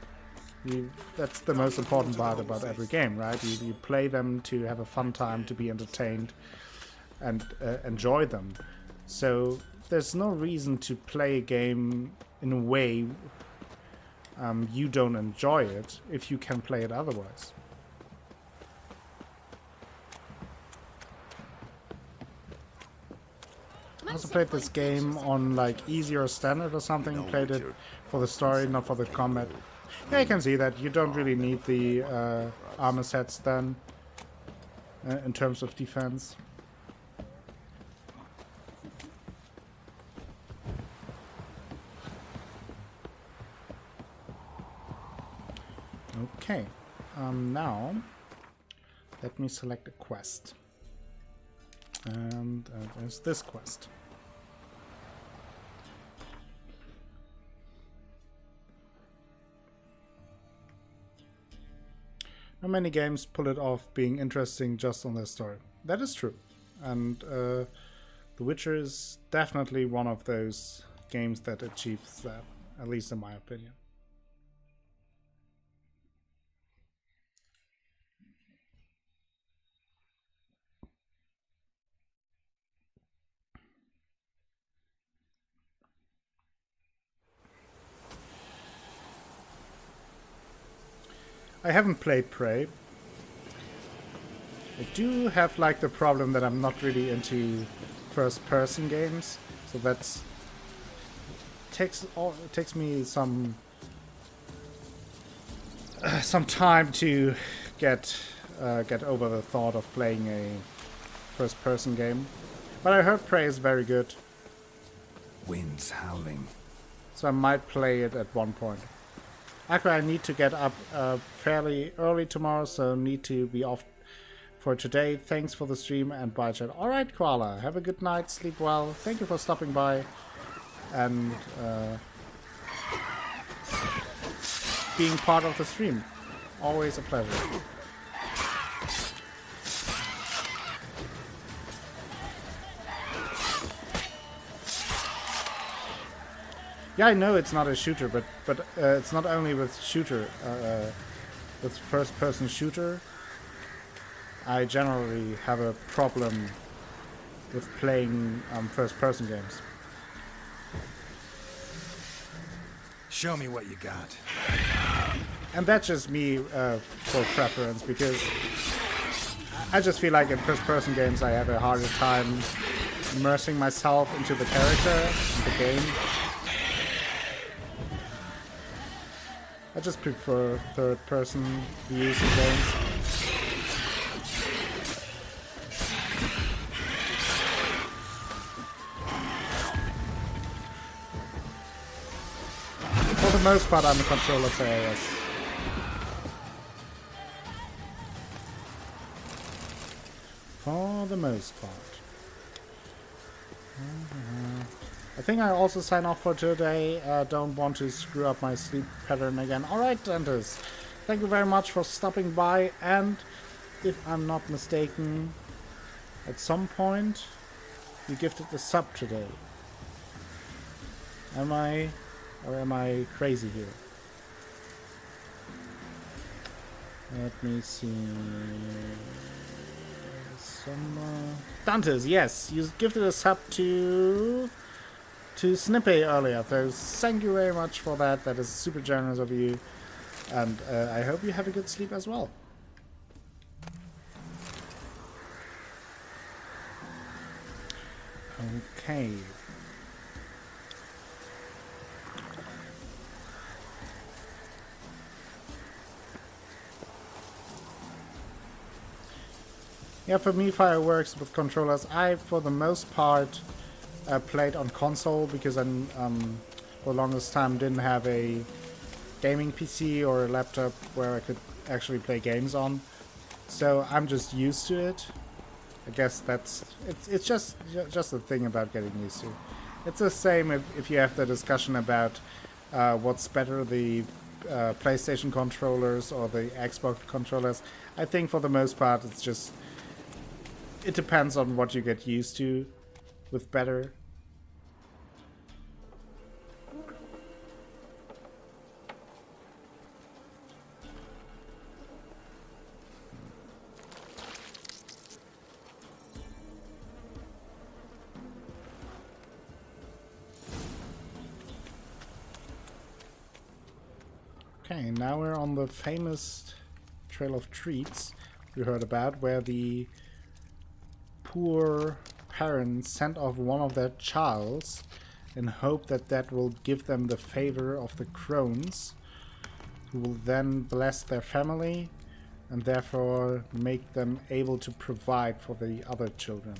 Speaker 1: That's the most important part about every game, right? You play them to have a fun time, to be entertained, and enjoy them. So there's no reason to play a game in a way you don't enjoy it if you can play it otherwise. I also played this game on like easy or standard or something. Played it for the story, not for the combat. Yeah, you can see that you don't really need the armor sets then in terms of defense. Okay, now let me select a quest. And there's this quest. Not many games pull it off being interesting just on their story. That is true. And The Witcher is definitely one of those games that achieves that, at least in my opinion. I haven't played Prey. I do have like the problem that I'm not really into first-person games, so that's takes me some time to get over the thought of playing a first-person game. But I heard Prey is very good,
Speaker 2: Winds howling.
Speaker 1: so I might play it at one point. Actually, I need to get up fairly early tomorrow, so need to be off for today. Thanks for the stream and bye chat. Alright, Koala, have a good night, sleep well. Thank you for stopping by and being part of the stream. Always a pleasure. Yeah, I know it's not a shooter, but it's not only with shooter, with first-person shooter. I generally have a problem with playing first-person games.
Speaker 2: Show me what you got.
Speaker 1: And that's just me for preference, because I just feel like in first-person games I have a harder time immersing myself into the character, in the game. I just prefer third-person views in games. For the most part, I'm a controller player, yes. For the most part. I think I also sign off for today. Don't want to screw up my sleep pattern again. Alright, Dentist. Thank you very much for stopping by. And if I'm not mistaken, at some point you gifted the sub today. Am I? Or am I crazy here? Let me see. Dantes, yes, you gifted a sub to Snippy earlier, so thank you very much for that. That is super generous of you, and I hope you have a good sleep as well. Okay. Yeah, for me, fireworks with controllers. I, for the most part, played on console because I, for the longest time, didn't have a gaming PC or a laptop where I could actually play games on. So I'm just used to it. I guess it's just a thing about getting used to. It's the same if you have the discussion about what's better, the PlayStation controllers or the Xbox controllers. I think for the most part, it's just. It depends on what you get used to with better. Okay, now we're on the famous Trail of Treats we heard about, where the poor parents sent off one of their childs in hope that that will give them the favor of the crones, who will then bless their family and therefore make them able to provide for the other children.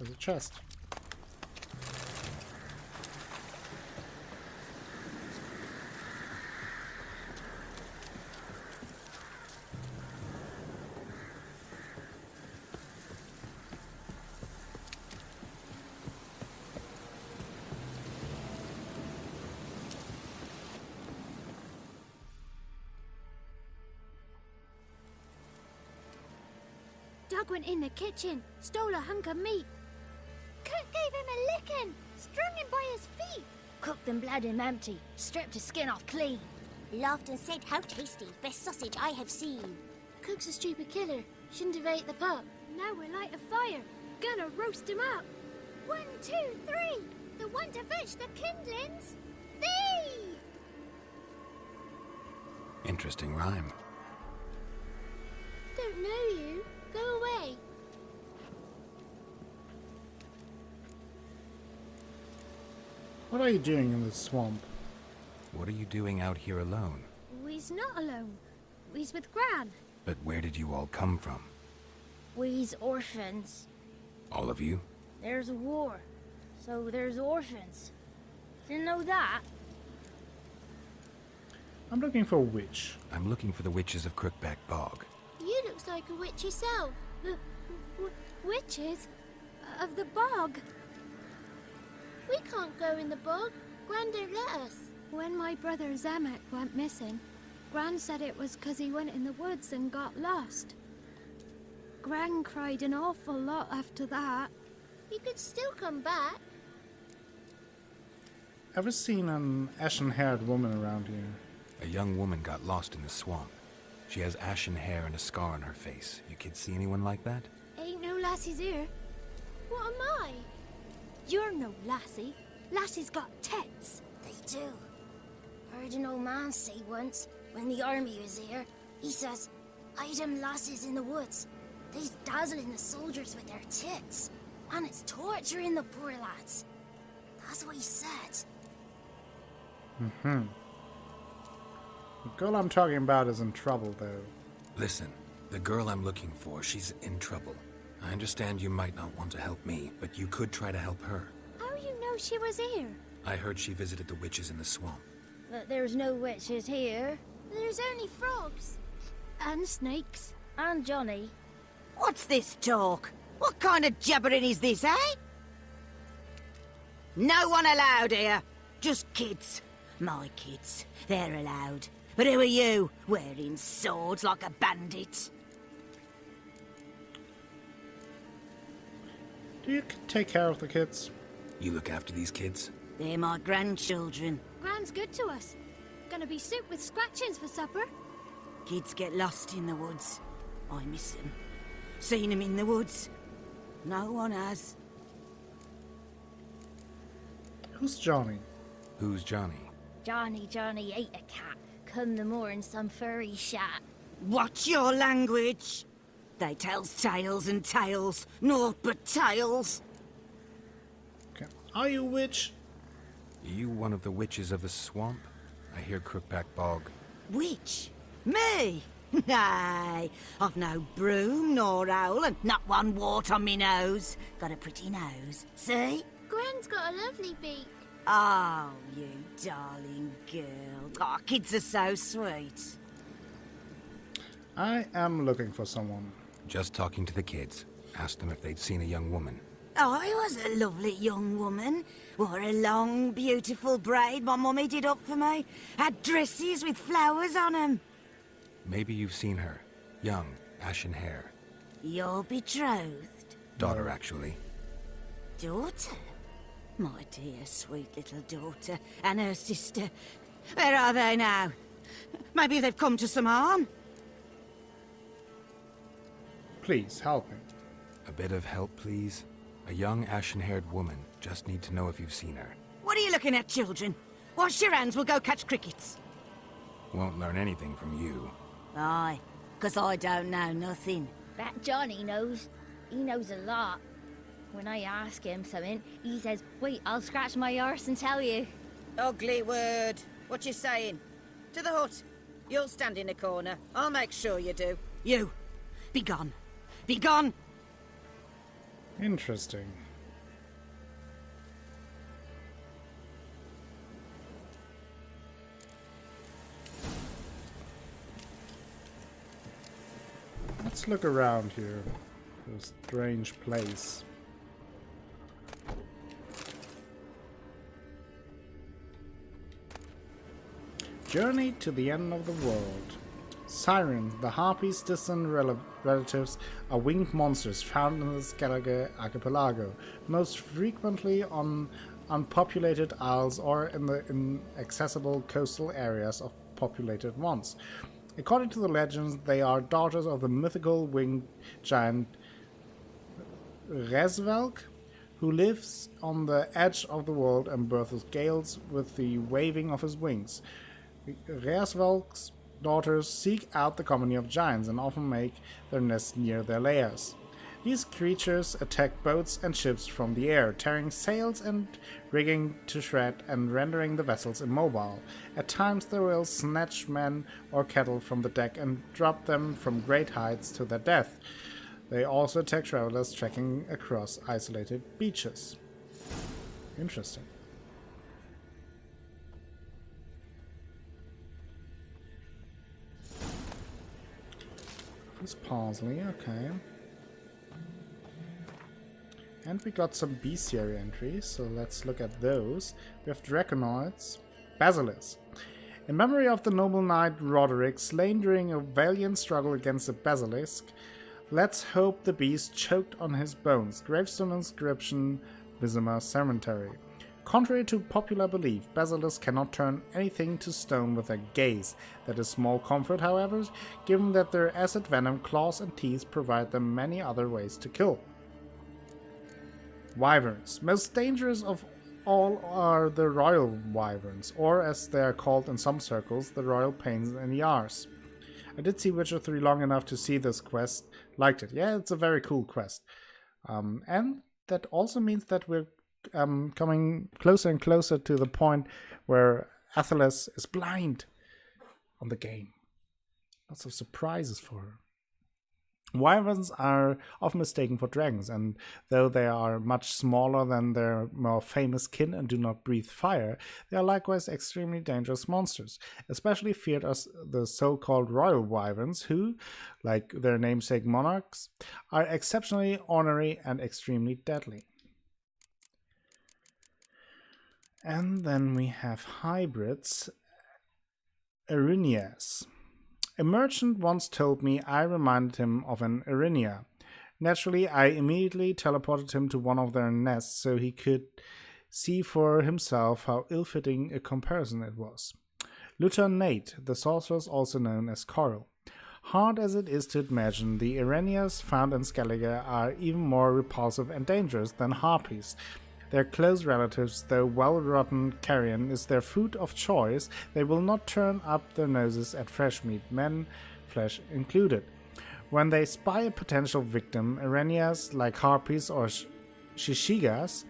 Speaker 1: There's a chest.
Speaker 5: Doug went in the kitchen, stole a hunk of meat. Cook gave him a licking, strung him by his feet. Cooked and bled him empty, stripped his skin off clean.
Speaker 6: Laughed and said, "How tasty, best sausage I have seen."
Speaker 5: Cook's a stupid killer, shouldn't have ate the pup. Now we'll light a fire, gonna roast him up. 1, 2, 3, the one to fetch the kindlings, thee!
Speaker 2: Interesting rhyme.
Speaker 5: Don't know you. Go away.
Speaker 1: What are you doing in this swamp?
Speaker 2: What are you doing out here alone?
Speaker 5: We's not alone. We's with Gran.
Speaker 2: But where did you all come from?
Speaker 5: We's orphans.
Speaker 2: All of you?
Speaker 5: There's a war, so there's orphans. Didn't know that?
Speaker 1: I'm looking for a witch.
Speaker 2: I'm looking for the witches of Crookback Bog.
Speaker 3: You looks like a witch yourself.
Speaker 5: The witches of the bog.
Speaker 3: We can't go in the bog. Gran don't let us.
Speaker 5: When my brother Zamek went missing, Gran said it was 'cause he went in the woods and got lost. Gran cried an awful lot after that.
Speaker 3: You could still come back.
Speaker 1: Ever seen an ashen-haired woman around here?
Speaker 2: A young woman got lost in the swamp. She has ashen hair and a scar on her face. You kids see anyone like that?
Speaker 5: Ain't no lassies here.
Speaker 3: What am I?
Speaker 5: You're no lassie. Lassie's got tits.
Speaker 6: They do. Heard an old man say once, when the army was here, he says, "Hide them lasses in the woods. They's dazzling the soldiers with their tits. And it's torturing the poor lads." That's what he said.
Speaker 1: The girl I'm talking about is in trouble, though.
Speaker 2: Listen, the girl I'm looking for, she's in trouble. I understand you might not want to help me, but you could try to help her.
Speaker 5: How you know she was here?
Speaker 2: I heard she visited the witches in the swamp.
Speaker 5: But there's no witches here.
Speaker 3: There's only frogs.
Speaker 5: And snakes.
Speaker 6: And Johnny.
Speaker 7: What's this talk? What kind of jabbering is this, eh? No one allowed here. Just kids. My kids. They're allowed. But who are you, wearing swords like a bandit?
Speaker 1: Do you take care of the kids?
Speaker 2: You look after these kids?
Speaker 7: They're my grandchildren.
Speaker 5: Gran's good to us. Gonna be soup with scratchings for supper.
Speaker 7: Kids get lost in the woods. I miss them. Seen them in the woods. No one has.
Speaker 1: Who's Johnny?
Speaker 2: Who's Johnny?
Speaker 5: Johnny ate a cat. Come the moor in some furry shat.
Speaker 7: Watch your language. They tells tales and tales. Naught but tales.
Speaker 1: Okay. Are you a witch?
Speaker 2: Are you one of the witches of the swamp? I hear Crookback Bog.
Speaker 7: Witch? Me? Nay, I've no broom nor owl and not one wart on me nose. Got a pretty nose, see?
Speaker 3: Gran's got a lovely beak.
Speaker 7: Oh, you darling girl. Oh, kids are so sweet.
Speaker 1: I am looking for someone.
Speaker 2: Just talking to the kids. Asked them if they'd seen a young woman.
Speaker 7: I was a lovely young woman. Wore a long, beautiful braid my mummy did up for me. Had dresses with flowers on 'em.
Speaker 2: Maybe you've seen her. Young, ashen hair.
Speaker 7: You're betrothed?
Speaker 2: Daughter, actually.
Speaker 7: Daughter? My dear, sweet little daughter. And her sister. Where are they now? Maybe they've come to some harm?
Speaker 1: Please, help me.
Speaker 2: A bit of help, please? A young, ashen-haired woman. Just need to know if you've seen her.
Speaker 7: What are you looking at, children? Wash your hands, we'll go catch crickets.
Speaker 2: Won't learn anything from you.
Speaker 7: Aye, 'cause I don't know nothing.
Speaker 5: That Johnny knows. He knows a lot. When I ask him something, he says, "Wait, I'll scratch my arse and tell you."
Speaker 7: Ugly word. What you saying? To the hut. You'll stand in a corner. I'll make sure you do. You. Be gone. Be gone.
Speaker 1: Interesting. Let's look around here. This strange place. Journey to the end of the world. Sirens, the Harpies' distant relatives, are winged monsters found in the Skellige archipelago, most frequently on unpopulated isles or in the inaccessible coastal areas of populated ones. According to the legends, they are daughters of the mythical winged giant Resvelk, who lives on the edge of the world and births gales with the waving of his wings. Resvelk's daughters seek out the company of giants and often make their nests near their lairs. These creatures attack boats and ships from the air, tearing sails and rigging to shred and rendering the vessels immobile. At times they will snatch men or cattle from the deck and drop them from great heights to their death. They also attack travelers trekking across isolated beaches. Interesting. This parsley, okay. And we got some bestiary entries, so let's look at those. We have Draconoids, Basilisk. In memory of the noble knight Roderick, slain during a valiant struggle against the Basilisk, let's hope the beast choked on his bones. Gravestone inscription, Vizima Cemetery. Contrary to popular belief, basilisks cannot turn anything to stone with their gaze. That is small comfort, however, given that their acid venom, claws and teeth provide them many other ways to kill. Wyverns. Most dangerous of all are the royal wyverns, or as they are called in some circles, the royal pains in the arse. I did see Witcher 3 long enough to see this quest. Liked it. Yeah, it's a very cool quest. And that also means that we're coming closer and closer to the point where Athelas is blind on the game. Lots of surprises for her. Wyverns are often mistaken for dragons, and though they are much smaller than their more famous kin and do not breathe fire, they are likewise extremely dangerous monsters, especially feared as the so-called royal wyverns who, like their namesake monarchs, are exceptionally ornery and extremely deadly. And then we have hybrids, Erinyes. A merchant once told me I reminded him of an Erinyia. Naturally, I immediately teleported him to one of their nests so he could see for himself how ill-fitting a comparison it was. Luther Nate, the sorceress also known as Coral. Hard as it is to imagine, the Erinyes found in Skellige are even more repulsive and dangerous than harpies. Their close relatives, though well-rotten carrion is their food of choice, they will not turn up their noses at fresh meat, men flesh included. When they spy a potential victim, Erinyes, like harpies or shishigas,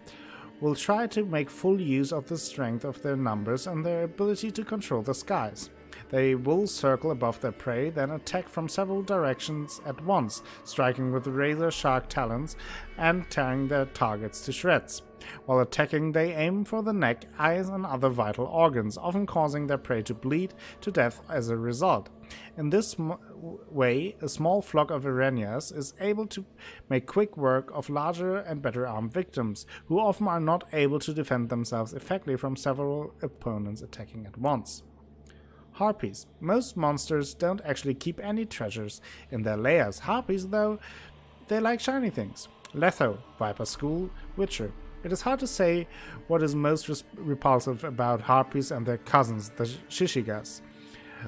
Speaker 1: will try to make full use of the strength of their numbers and their ability to control the skies. They will circle above their prey, then attack from several directions at once, striking with razor-sharp talons and tearing their targets to shreds. While attacking, they aim for the neck, eyes, and other vital organs, often causing their prey to bleed to death as a result. In this way, a small flock of Erinyes is able to make quick work of larger and better armed victims, who often are not able to defend themselves effectively from several opponents attacking at once. Harpies. Most monsters don't actually keep any treasures in their lairs. Harpies, though, they like shiny things. Letho, Viper School, Witcher. It is hard to say what is most repulsive about harpies and their cousins, the shishigas.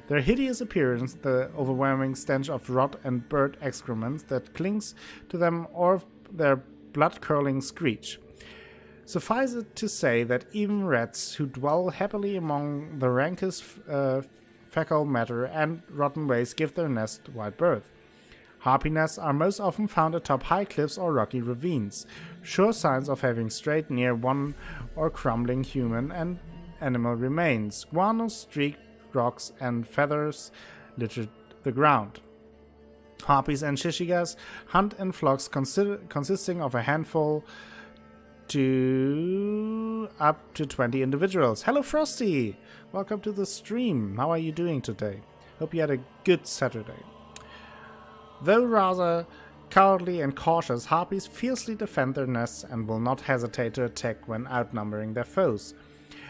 Speaker 1: Their hideous appearance, the overwhelming stench of rot and bird excrement that clings to them, or their blood-curdling screech. Suffice it to say that even rats who dwell happily among the rankest fecal matter and rotten waste give their nest wide berth. Harpy nests are most often found atop high cliffs or rocky ravines, sure signs of having strayed near one or crumbling human and animal remains. Guano-streaked rocks and feathers litter the ground. Harpies and shishigas hunt in flocks consisting of a handful to up to 20 individuals. Hello Frosty! Welcome to the stream. How are you doing today? Hope you had a good Saturday. Though rather cowardly and cautious, harpies fiercely defend their nests and will not hesitate to attack when outnumbering their foes.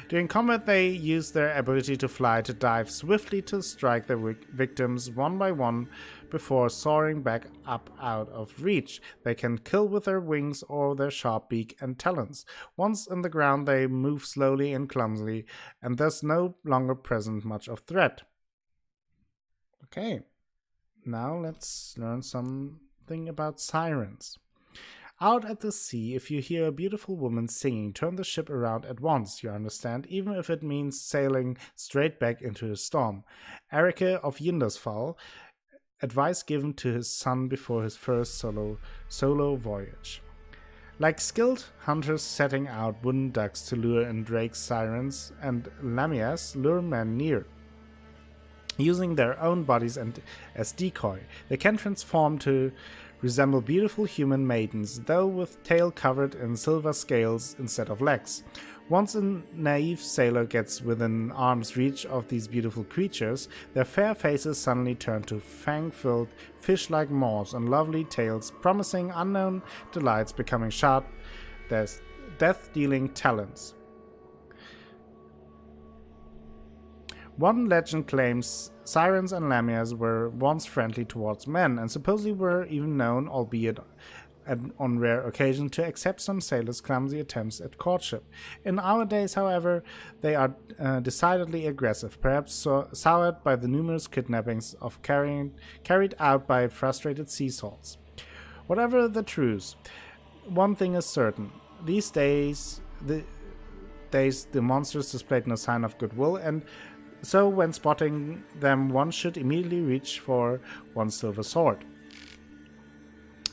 Speaker 1: During combat, they use their ability to fly to dive swiftly to strike their victims one by one before soaring back up out of reach. They can kill with their wings or their sharp beak and talons. Once in the ground, they move slowly and clumsily and thus no longer present much of threat. Okay. Now let's learn something about sirens. Out at the sea, if you hear a beautiful woman singing, turn the ship around at once, you understand, even if it means sailing straight back into a storm. Erike of Yindersfall, advice given to his son before his first solo voyage. Like skilled hunters setting out wooden ducks to lure in drakes, sirens, and lamias lure men near. Using their own bodies as decoy, they can transform to resemble beautiful human maidens, though with tail covered in silver scales instead of legs. Once a naive sailor gets within arm's reach of these beautiful creatures, their fair faces suddenly turn to fang-filled, fish-like maws and lovely tails, promising unknown delights, becoming sharp, death-dealing talons. One legend claims sirens and lamias were once friendly towards men, and supposedly were even known, albeit on rare occasion, to accept some sailors' clumsy attempts at courtship. In our days, however, they are decidedly aggressive, perhaps soured by the numerous kidnappings carried out by frustrated sea salts. Whatever the truth, one thing is certain: these days the monsters displayed no sign of goodwill, and so when spotting them, one should immediately reach for one's silver sword.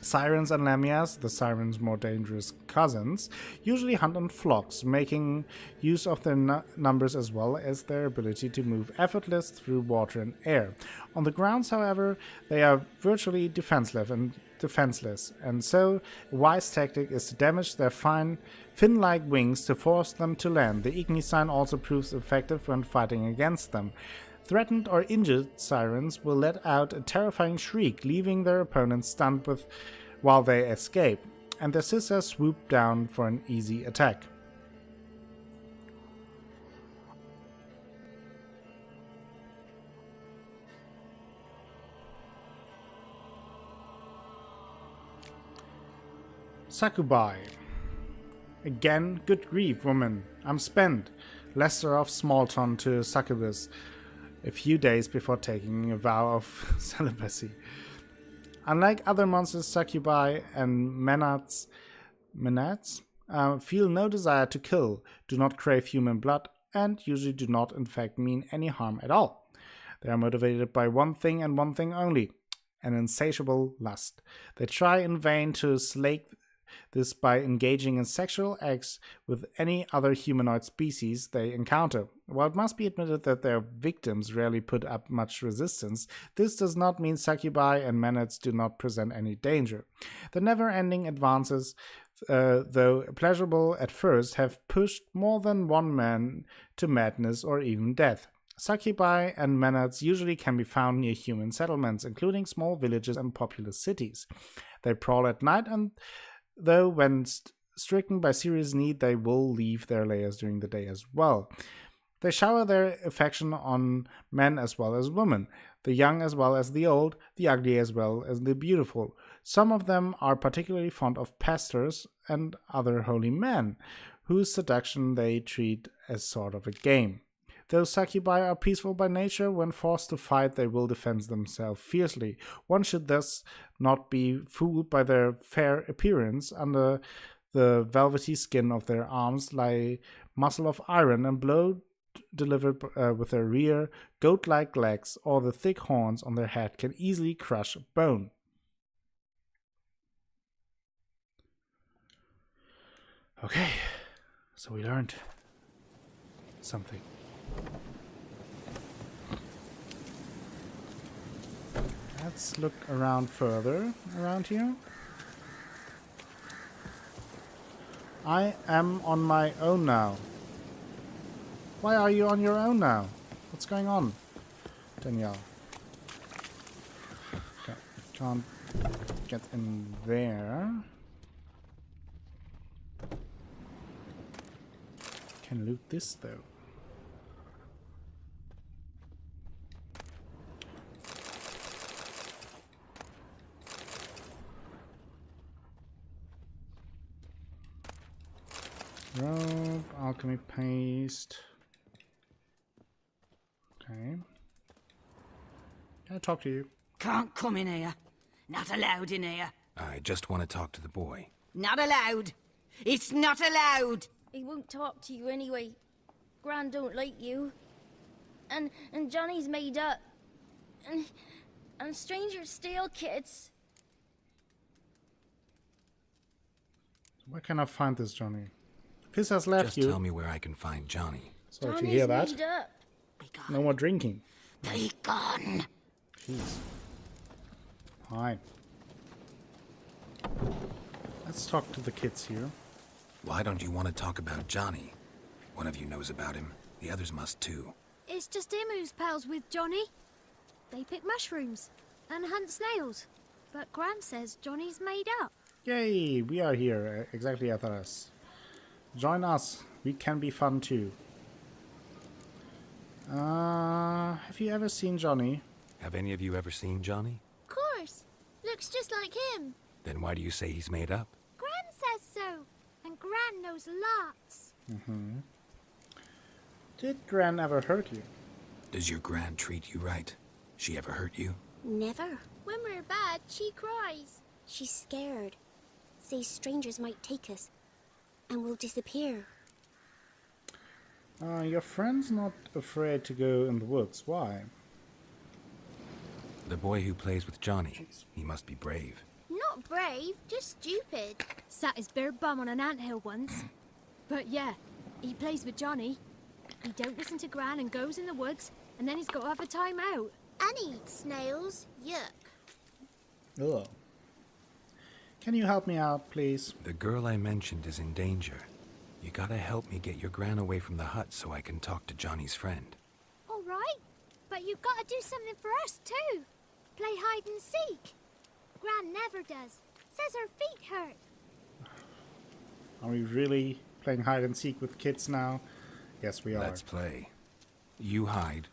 Speaker 1: Sirens and lamias, the sirens' more dangerous cousins, usually hunt in flocks, making use of their numbers as well as their ability to move effortless through water and air. On the grounds, however, they are virtually defenseless, and so a wise tactic is to damage their fin-like wings to force them to land. The Igni sign also proves effective when fighting against them. Threatened or injured sirens will let out a terrifying shriek, leaving their opponents stunned while they escape, and their sisters swoop down for an easy attack. Sakubai. Again, good grief, woman, I'm spent. Lester of Smallton to succubus a few days before taking a vow of celibacy. Unlike other monsters, succubi and menads feel no desire to kill, do not crave human blood, and usually do not in fact mean any harm at all. They are motivated by one thing and one thing only: an insatiable lust. They try in vain to slake this by engaging in sexual acts with any other humanoid species they encounter. While it must be admitted that their victims rarely put up much resistance, this does not mean succubi and menads do not present any danger. The never-ending advances, though pleasurable at first, have pushed more than one man to madness or even death. Succubi and menads usually can be found near human settlements, including small villages and populous cities. They prowl at night, and though when stricken by serious need, they will leave their lairs during the day as well. They shower their affection on men as well as women, the young as well as the old, the ugly as well as the beautiful. Some of them are particularly fond of pastors and other holy men, whose seduction they treat as sort of a game. Though succubi are peaceful by nature, when forced to fight they will defend themselves fiercely. One should thus not be fooled by their fair appearance. Under the velvety skin of their arms lie muscle of iron, and blow delivered with their rear goat-like legs or the thick horns on their head can easily crush a bone. Okay, so we learned something. Let's look around further around here. I am on my own now. Why are you on your own now? What's going on, Danielle? Okay, can't get in there. Can loot this though. Rope, alchemy paste. Okay. Can I talk to you?
Speaker 7: Can't come in here. Not allowed in here.
Speaker 2: I just want to talk to the boy.
Speaker 7: Not allowed. It's not allowed.
Speaker 6: He won't talk to you anyway. Gran don't like you. And Johnny's made up. And strangers steal kids.
Speaker 1: Where can I find this, Johnny? Piss has left
Speaker 2: Just
Speaker 1: you.
Speaker 2: tell me where I can find Johnny.
Speaker 1: Sorry to
Speaker 6: Johnny's
Speaker 1: hear that.
Speaker 6: made up.
Speaker 7: Be gone.
Speaker 1: No more drinking.
Speaker 7: Be gone.
Speaker 1: Jeez. Fine. Let's talk to the kids here.
Speaker 2: Why don't you want to talk about Johnny? One of you knows about him. The others must too.
Speaker 5: It's just him who's pals with Johnny. They pick mushrooms and hunt snails. But Gran says Johnny's made up.
Speaker 1: Yay, we are here, exactly after us. Join us, we can be fun too. Have you ever seen Johnny?
Speaker 2: Have any of you ever seen Johnny?
Speaker 3: Of course. Looks just like him.
Speaker 2: Then why do you say he's made up?
Speaker 5: Gran says so. And Gran knows lots.
Speaker 1: Did Gran ever hurt you?
Speaker 2: Does your gran treat you right? She ever hurt you?
Speaker 6: Never.
Speaker 3: When we're bad, she cries.
Speaker 6: She's scared. Says strangers might take us. And we'll disappear.
Speaker 1: Your friend's not afraid to go in the woods. Why?
Speaker 2: The boy who plays with Johnny. He must be brave.
Speaker 3: Not brave, just stupid.
Speaker 5: Sat his bare bum on an anthill once. But yeah, he plays with Johnny. He don't listen to Gran and goes in the woods, and then he's got to have a time out.
Speaker 3: And eats snails. Yuck.
Speaker 1: Ugh. Can you help me out, please?
Speaker 2: The girl I mentioned is in danger. You gotta help me get your gran away from the hut so I can talk to Johnny's friend.
Speaker 5: All right, but you've got to do something for us too. Play hide and seek. Gran never does. Says her feet hurt.
Speaker 1: Are we really playing hide and seek with kids now? Yes, we are.
Speaker 2: Let's play. You hide,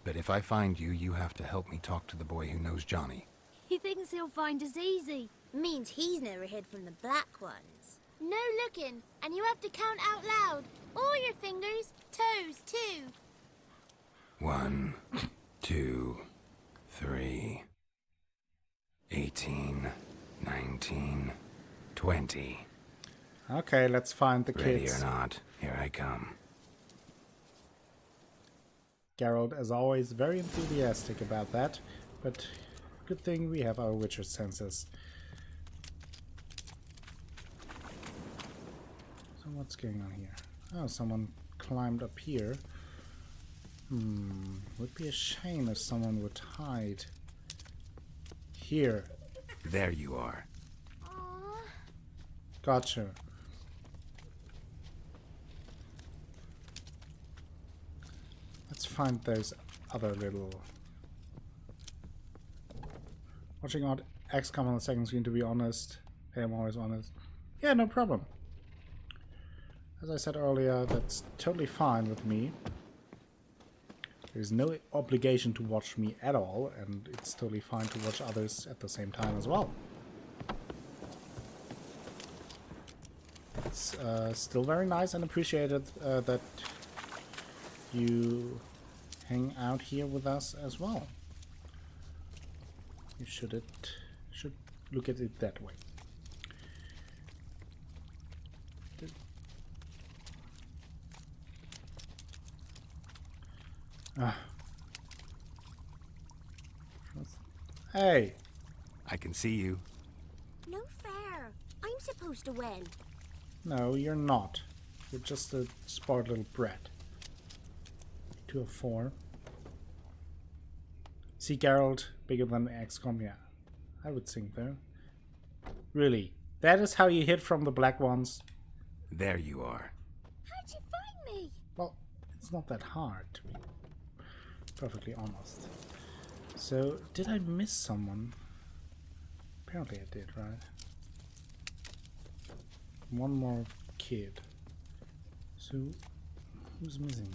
Speaker 2: but if I find you, you have to help me talk to the boy who knows Johnny.
Speaker 5: He thinks he'll find us easy.
Speaker 3: Means he's never hid from the black ones. No looking, and you have to count out loud. All your fingers, toes too.
Speaker 2: 1, 2, 3, 18, 19, 20.
Speaker 1: Okay, let's find the
Speaker 2: Ready
Speaker 1: kids.
Speaker 2: or not, here I come.
Speaker 1: Geralt, as always, very enthusiastic about that, but good thing we have our Witcher senses. So what's going on here? Oh, someone climbed up here. Would be a shame if someone would hide here.
Speaker 2: There you are.
Speaker 3: Aww.
Speaker 1: Gotcha. Let's find those other little... Watching out XCOM on the second screen, to be honest. Hey, I'm always honest. Yeah, no problem. As I said earlier, that's totally fine with me. There's no obligation to watch me at all, and it's totally fine to watch others at the same time as well. It's still very nice and appreciated that you hang out here with us as well. You should look at it that way. Hey!
Speaker 2: I can see you.
Speaker 6: No fair. I'm supposed to win.
Speaker 1: No, you're not. You're just a spoiled little brat. 2 of 4. See Geralt bigger than XCOM? Yeah, I would think though. Really? That is how you hid from the black ones?
Speaker 2: There you are.
Speaker 5: How'd you find me?
Speaker 1: Well, it's not that hard to be perfectly honest. So, did I miss someone? Apparently I did, right? One more kid. So, who's missing?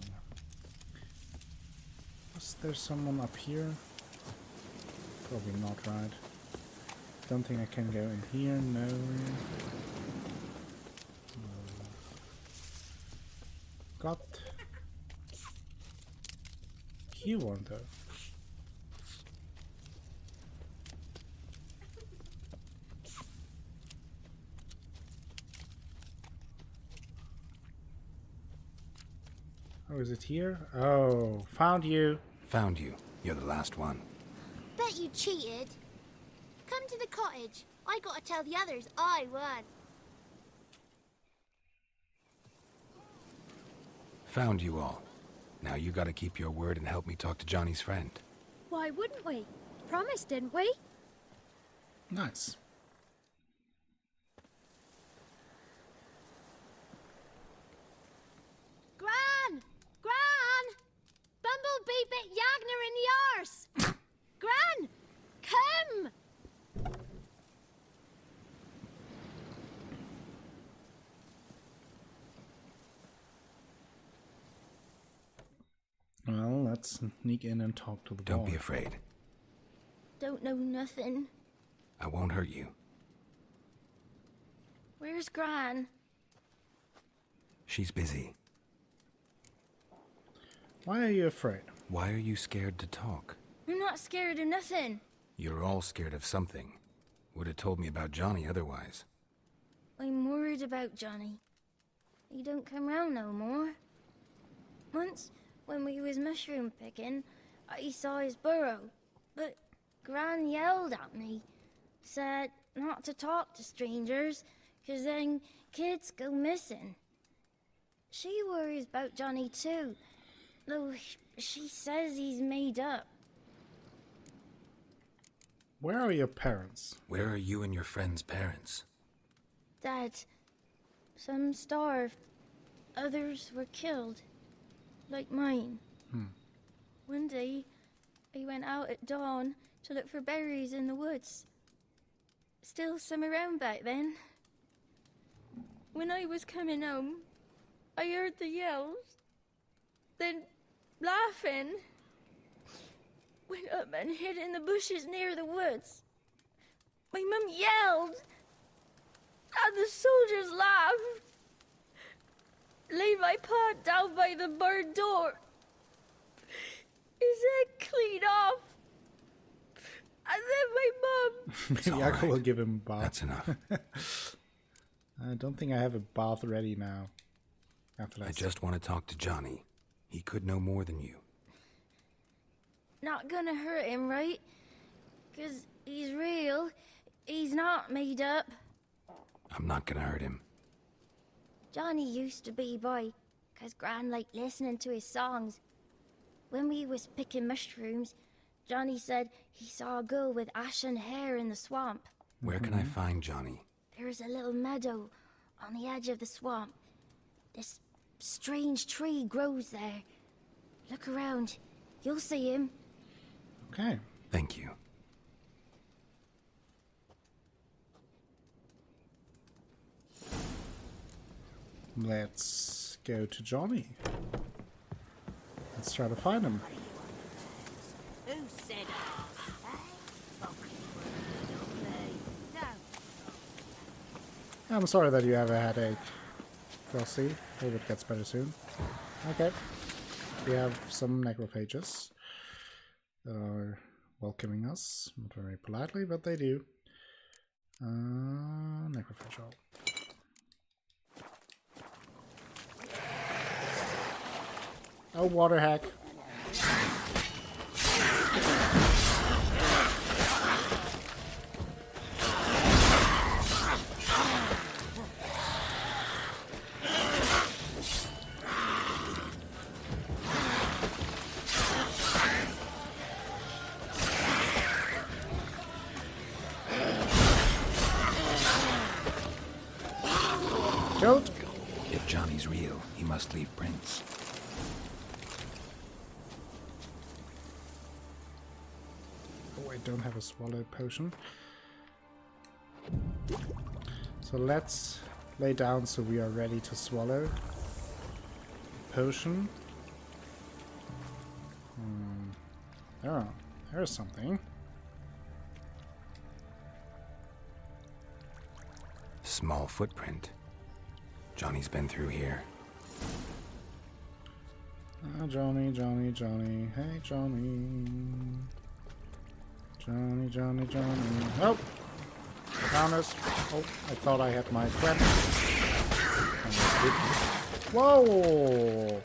Speaker 1: Was there someone up here? Probably not, right? Don't think I can go in here, no. Got here one though. Oh, is it here? Oh, found you.
Speaker 2: Found you. You're the last one.
Speaker 3: Bet you cheated. Come to the cottage. I gotta tell the others I won.
Speaker 2: Found you all. Now you gotta keep your word and help me talk to Johnny's friend.
Speaker 5: Why wouldn't we? Promised, didn't we?
Speaker 1: Nice.
Speaker 3: Gran! Gran! Bumblebee bit Yagner in the arse! Gran! Come!
Speaker 1: Well, let's sneak in and talk to the boy.
Speaker 2: Don't be afraid.
Speaker 6: Don't know nothing.
Speaker 2: I won't hurt you.
Speaker 6: Where's Gran?
Speaker 2: She's busy.
Speaker 1: Why are you afraid?
Speaker 2: Why are you scared to talk?
Speaker 6: I'm not scared of nothing.
Speaker 2: You're all scared of something. Would have told me about Johnny otherwise.
Speaker 6: I'm worried about Johnny. He don't come round no more. Once, when we was mushroom picking, I saw his burrow, but Gran yelled at me, said not to talk to strangers, 'cause then kids go missing. She worries about Johnny too, though she says he's made up.
Speaker 1: Where are your parents?
Speaker 2: Where are you and your friend's parents?
Speaker 6: Dad, some starved, others were killed, like mine. One day, I went out at dawn to look for berries in the woods. Still some around back then. When I was coming home, I heard the yells, then laughing. Went up and hid in the bushes near the woods. My mum yelled, and the soldiers laughed. Laid my pa down by the barn door. His head clean off. And then my mum...
Speaker 1: Maybe
Speaker 2: all
Speaker 1: I
Speaker 2: right.
Speaker 1: will give him a bath.
Speaker 2: That's enough.
Speaker 1: I don't think I have a bath ready now. After that.
Speaker 2: I just want to talk to Johnny. He could know more than you.
Speaker 6: Not gonna hurt him, right? 'Cause he's real. He's not made up.
Speaker 2: I'm not gonna hurt him.
Speaker 6: Johnny used to be boy, 'cause Gran liked listening to his songs. When we was picking mushrooms, Johnny said he saw a girl with ashen hair in the swamp.
Speaker 2: Where can I find Johnny?
Speaker 6: There's a little meadow on the edge of the swamp. This strange tree grows there. Look around. You'll see him.
Speaker 1: Okay.
Speaker 2: Thank you.
Speaker 1: Let's go to Johnny. Let's try to find him.
Speaker 7: Who said it?
Speaker 1: I'm sorry that you have a headache, Frosty. Hope it gets better soon. Okay. We have some necrophages that are welcoming us. Not very politely, but they do. Necrophage all. Oh, water hack. Killed.
Speaker 2: If Johnny's real, he must leave prints.
Speaker 1: Oh, I don't have a swallow potion. So let's lay down so we are ready to swallow. Potion. Oh, there's something.
Speaker 2: Small footprint. Johnny's been through here.
Speaker 1: Johnny, Johnny, Johnny. Hey, Johnny. Johnny, Johnny, Johnny. Oh! Found us. Oh, I thought I had my friend. Whoa!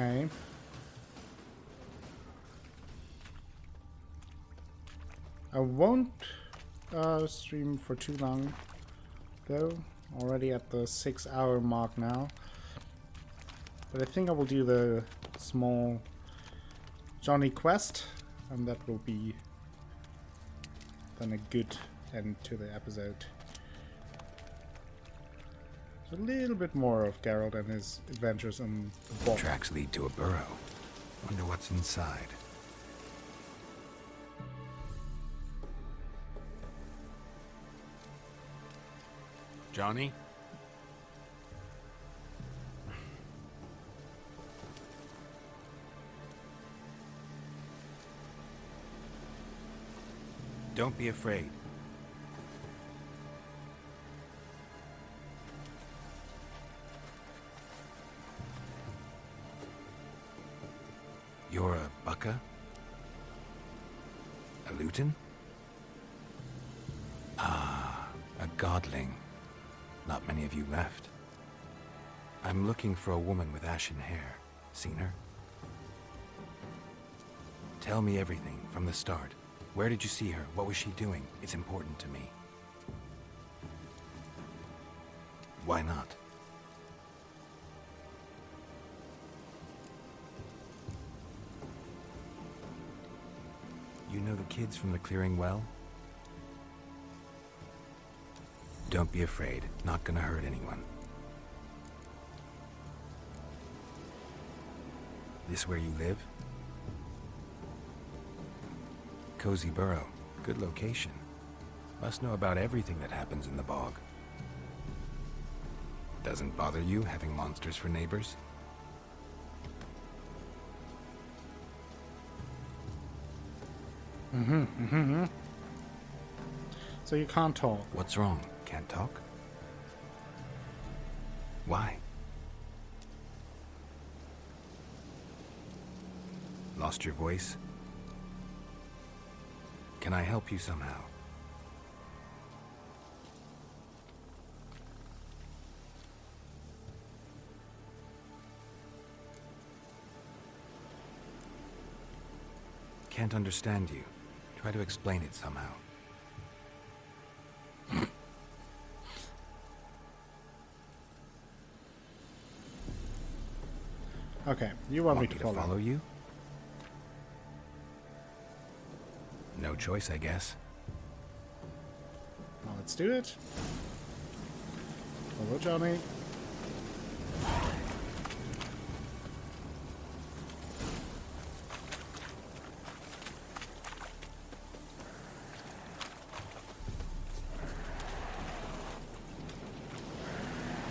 Speaker 1: Okay. I won't stream for too long, though. Already at the 6-hour mark now. But I think I will do the small Johnny quest, and that will be then a good end to the episode. So a little bit more of Geralt and his adventures in the bog.
Speaker 2: Tracks lead to a burrow. Wonder what's inside. Johnny? Don't be afraid. You're a Bucca? A Luton? Ah, a godling. Not many of you left. I'm looking for a woman with ashen hair. Seen her? Tell me everything from the start. Where did you see her? What was she doing? It's important to me. Why not? You know the kids from the clearing well? Don't be afraid. Not gonna hurt anyone. This where you live? Cozy Burrow. Good location. Must know about everything that happens in the bog. Doesn't bother you having monsters for neighbors?
Speaker 1: So you can't talk.
Speaker 2: What's wrong? Can't talk? Why? Lost your voice? Can I help you somehow? Can't understand you. Try to explain it somehow.
Speaker 1: Okay, you want me to
Speaker 2: follow you? No choice, I guess.
Speaker 1: Well, let's do it. Hello, Johnny.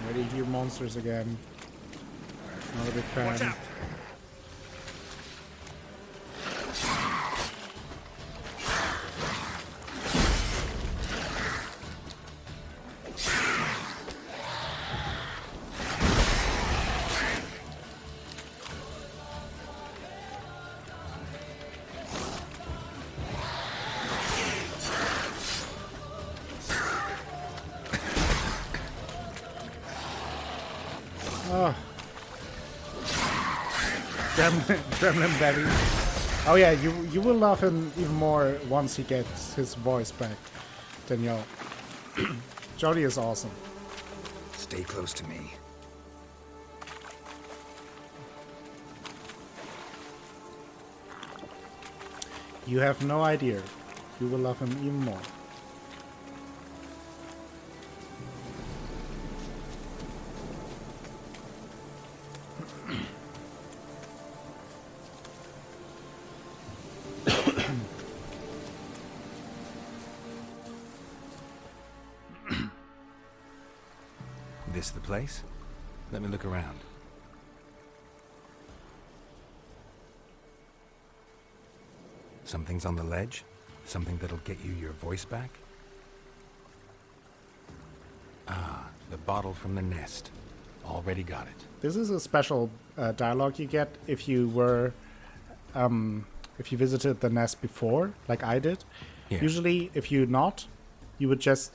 Speaker 1: Ready to hear monsters again. Not a big fan.
Speaker 4: Watch out!
Speaker 1: Oh. Gremlin Daddy. Oh yeah, you will love him even more once he gets his voice back, Danielle. Johnny is awesome.
Speaker 2: Stay close to me.
Speaker 1: You have no idea. You will love him even more.
Speaker 2: This the place? Let me look around. Something's on the ledge? Something that'll get you your voice back? Ah, the bottle from the nest. Already got it.
Speaker 1: This is a special dialogue you get if you were, if you visited the nest before, like I did.
Speaker 2: Here.
Speaker 1: Usually, if you not, you would just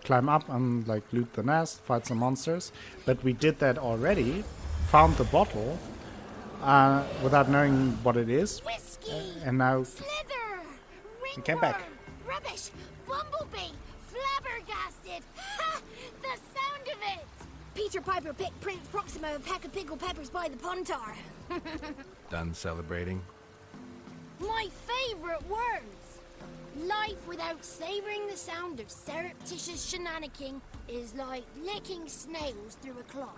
Speaker 1: climb up and like loot the nest, fight some monsters. But we did that already. Found the bottle. without knowing what it is.
Speaker 6: Whiskey!
Speaker 1: And now
Speaker 6: Slither! Ringworm!
Speaker 1: came back.
Speaker 6: Rubbish! Bumblebee! Flabbergasted! Ha! The sound of it! Peter Piper picked Prince Proxima a peck of pickled peppers by the Pontar.
Speaker 2: Done celebrating?
Speaker 6: My favorite words! Life without savoring the sound of surreptitious shenanigans is like licking snails through a cloth.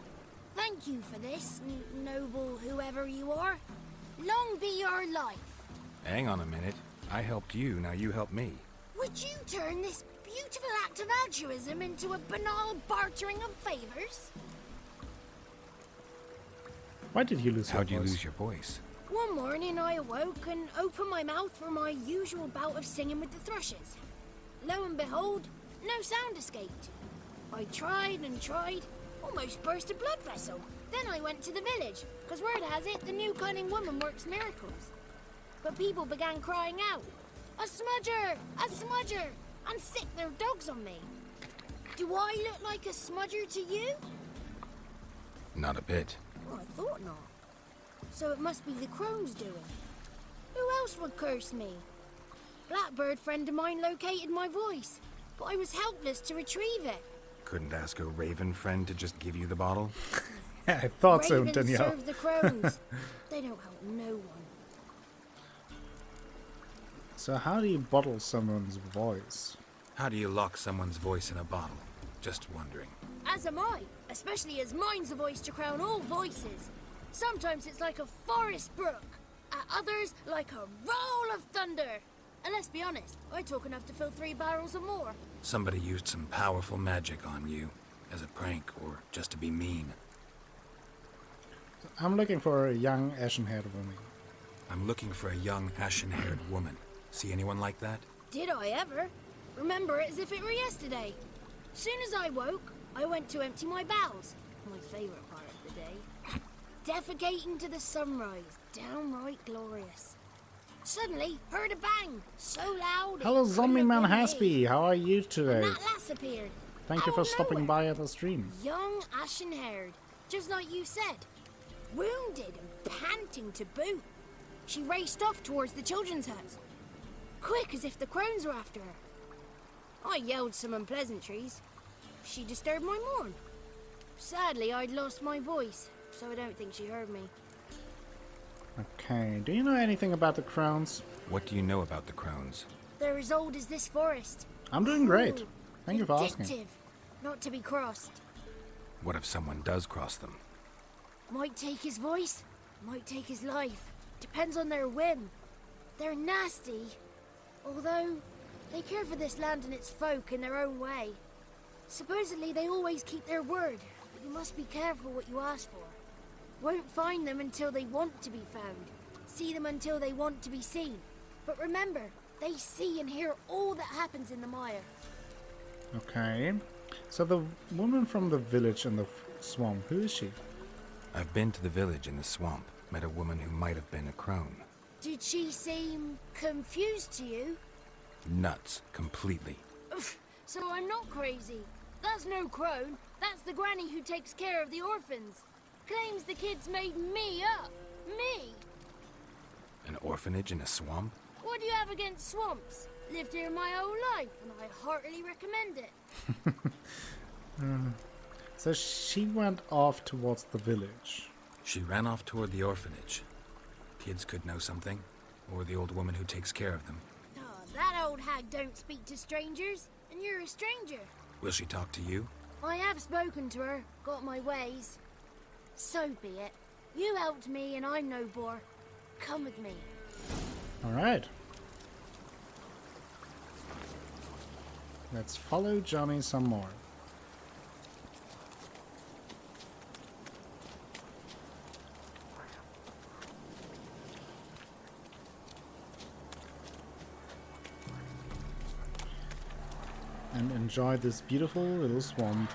Speaker 6: Thank you for this, noble whoever you are. Long be your life.
Speaker 2: Hang on a minute. I helped you, now you help me.
Speaker 6: Would you turn this beautiful act of altruism into a banal bartering of favors?
Speaker 1: Why did you lose your
Speaker 2: How'd you
Speaker 1: voice?
Speaker 2: lose your voice?
Speaker 6: One morning I awoke and opened my mouth for my usual bout of singing with the thrushes. Lo and behold, no sound escaped. I tried and tried, almost burst a blood vessel. Then I went to the village, because word has it the new cunning woman works miracles. But people began crying out, "A smudger! A smudger!" and sick their dogs on me. Do I look like a smudger to you?
Speaker 2: Not a bit.
Speaker 6: Well, I thought not. So it must be the crone's doing. Who else would curse me? Blackbird friend of mine located my voice, but I was helpless to retrieve it.
Speaker 2: Couldn't ask a raven friend to just give you the bottle?
Speaker 1: I thought so,
Speaker 6: Ravens
Speaker 1: Danielle.
Speaker 6: serve the crones. They don't help no one.
Speaker 1: So how do you bottle someone's voice?
Speaker 2: How do you lock someone's voice in a bottle? Just wondering.
Speaker 6: As am I, especially as mine's the voice to crown all voices. Sometimes it's like a forest brook, at others like a roll of thunder. And let's be honest, I talk enough to fill 3 barrels or more.
Speaker 2: Somebody used some powerful magic on you, as a prank or just to be mean.
Speaker 1: I'm looking for a young ashen-haired woman.
Speaker 2: I'm looking for a young, ashen-haired woman. See anyone like that?
Speaker 6: Did I ever? Remember it as if it were yesterday. Soon as I woke, I went to empty my bowels. My favourite part of the day. Defecating to the sunrise. Downright glorious. Suddenly, heard a bang. So loud.
Speaker 1: Hello,
Speaker 6: it
Speaker 1: Zombie
Speaker 6: couldn't
Speaker 1: Man
Speaker 6: have been me.
Speaker 1: Hasby. How are you today?
Speaker 6: And that lass appeared.
Speaker 1: Thank you
Speaker 6: Out
Speaker 1: for
Speaker 6: of
Speaker 1: stopping
Speaker 6: nowhere.
Speaker 1: by at the stream.
Speaker 6: Young, ashen-haired. Just like you said. Wounded and panting to boot. She raced off towards the children's hut. Quick as if the crones were after her. I yelled some unpleasantries. She disturbed my morn. Sadly, I'd lost my voice, so I don't think she heard me.
Speaker 1: Okay, do you know anything about the crowns?
Speaker 2: What do you know about the crones?
Speaker 6: They're as old as this forest.
Speaker 1: I'm doing great.
Speaker 6: Ooh,
Speaker 1: Thank you for asking.
Speaker 6: vindictive, not to be crossed.
Speaker 2: What if someone does cross them?
Speaker 6: Might take his voice, might take his life. Depends on their whim. They're nasty, although they care for this land and its folk in their own way. Supposedly they always keep their word, but you must be careful what you ask for. Won't find them until they want to be found. See them until they want to be seen. But remember, they see and hear all that happens in the mire.
Speaker 1: Okay. So the woman from the village in the swamp, who is she?
Speaker 2: I've been to the village in the swamp, met a woman who might have been a crone.
Speaker 6: Did she seem confused to you?
Speaker 2: Nuts, completely.
Speaker 6: Oof, so I'm not crazy. That's no crone. That's the granny who takes care of the orphans. Claims the kids made me up. Me!
Speaker 2: An orphanage in a swamp?
Speaker 6: What do you have against swamps? Lived here my whole life, and I heartily recommend it.
Speaker 1: So she went off towards the village.
Speaker 2: She ran off toward the orphanage. Kids could know something, or the old woman who takes care of them.
Speaker 6: Oh, that old hag don't speak to strangers, and you're a stranger.
Speaker 2: Will she talk to you?
Speaker 6: I have spoken to her, got my ways. So be it. You helped me, and I'm no bore. Come with me.
Speaker 1: Alright. Let's follow Johnny some more. And enjoy this beautiful little swamp.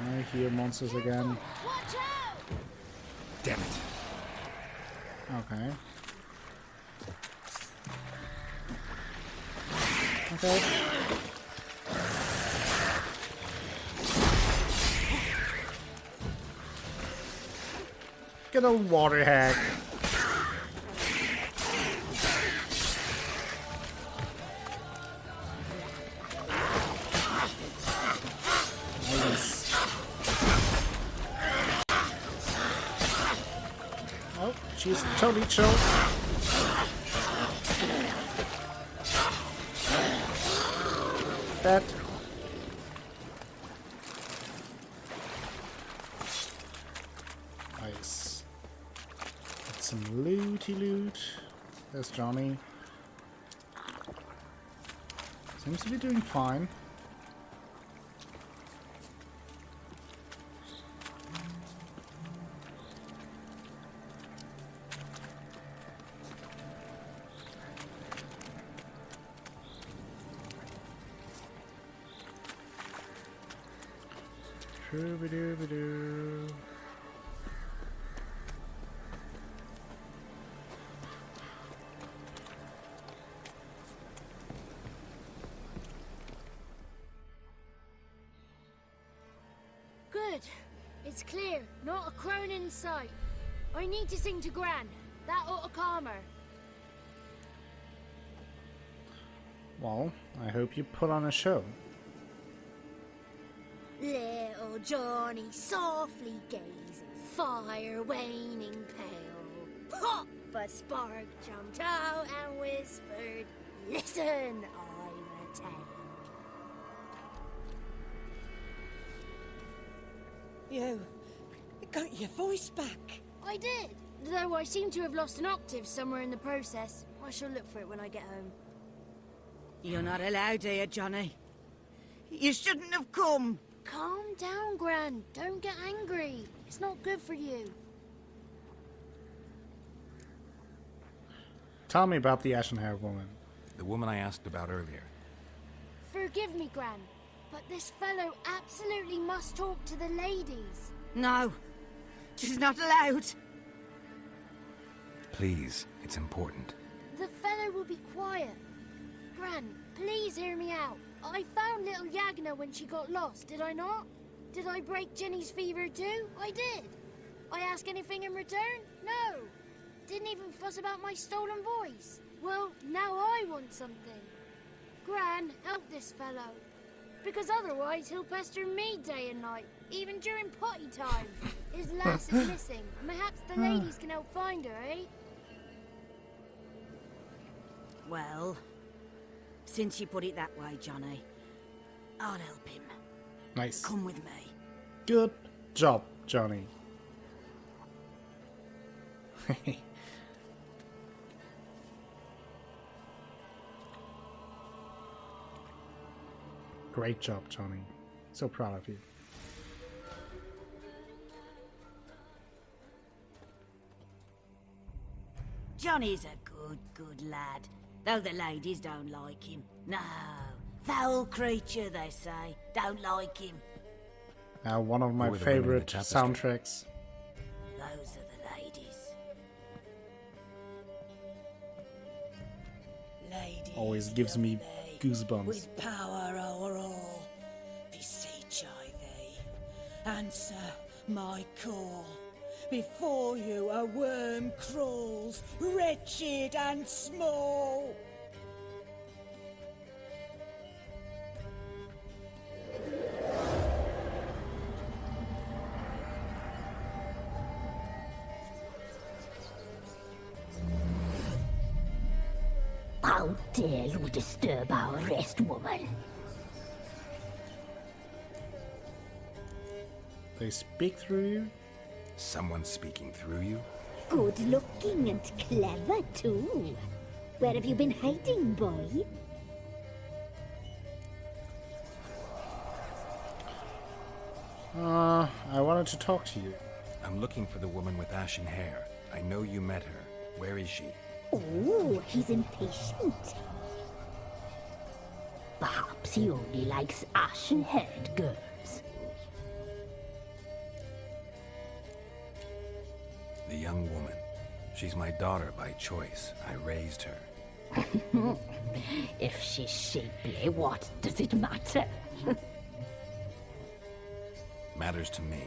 Speaker 1: I hear monsters again.
Speaker 6: Watch out!
Speaker 2: Damn it.
Speaker 1: Okay. Okay. Good old water hag. Nice. Oh, she's totally chill. That. Nice. Got some looty loot. There's Johnny. Seems to be doing fine. Shoo-ba-doo-ba-doo.
Speaker 5: Good. It's clear. Not a crone in sight. I need to sing to Gran. That ought to calm her.
Speaker 1: Well, I hope you put on a show.
Speaker 3: Little Johnny softly gazing, fire waning pale. Pop! A spark jumped out and whispered, "Listen, I've a tale."
Speaker 7: You got your voice back.
Speaker 5: I did. Though I seem to have lost an octave somewhere in the process. I shall look for it when I get home.
Speaker 7: You're not allowed here, Johnny. You shouldn't have come.
Speaker 5: Calm down, Gran. Don't get angry. It's not good for you.
Speaker 1: Tell me about the ashen-haired woman.
Speaker 2: The woman I asked about earlier.
Speaker 5: Forgive me, Gran, but this fellow absolutely must talk to the ladies.
Speaker 7: No, she's not allowed.
Speaker 2: Please, it's important.
Speaker 5: The fellow will be quiet. Gran, please hear me out. I found little Yagna when she got lost, did I not? Did I break Ginny's fever too? I did. I ask anything in return? No. Didn't even fuss about my stolen voice. Well, now I want something. Gran, help this fellow. Because otherwise he'll pester me day and night, even during potty time. His lass is missing. Perhaps the ladies can help find her, eh?
Speaker 7: Well, since you put it that way, Johnny, I'll help him.
Speaker 1: Nice.
Speaker 7: Come with me.
Speaker 1: Good job, Johnny. Great job, Johnny. So proud of you.
Speaker 7: Johnny's a good lad, though the ladies don't like him. No, foul creature, they say. Don't like him.
Speaker 1: Now, one of my
Speaker 2: Who are the women in the
Speaker 1: favorite
Speaker 2: tapestry?
Speaker 1: soundtracks.
Speaker 7: Those are the ladies. Ladies
Speaker 1: Always gives me
Speaker 7: lovely,
Speaker 1: goosebumps.
Speaker 7: with power o'er all, beseech I thee, answer my call. Before you a worm crawls, wretched and small.
Speaker 6: How dare you disturb our rest, woman?
Speaker 1: They speak through you?
Speaker 2: Someone speaking through you?
Speaker 6: Good looking and clever, too. Where have you been hiding, boy?
Speaker 1: I wanted to talk to you.
Speaker 2: I'm looking for the woman with ashen hair. I know you met her. Where is she?
Speaker 6: Oh, he's impatient. Perhaps he only likes ashen-haired girls.
Speaker 2: The young woman. She's my daughter by choice. I raised her.
Speaker 6: If she's shapely, what does it matter?
Speaker 2: Matters to me.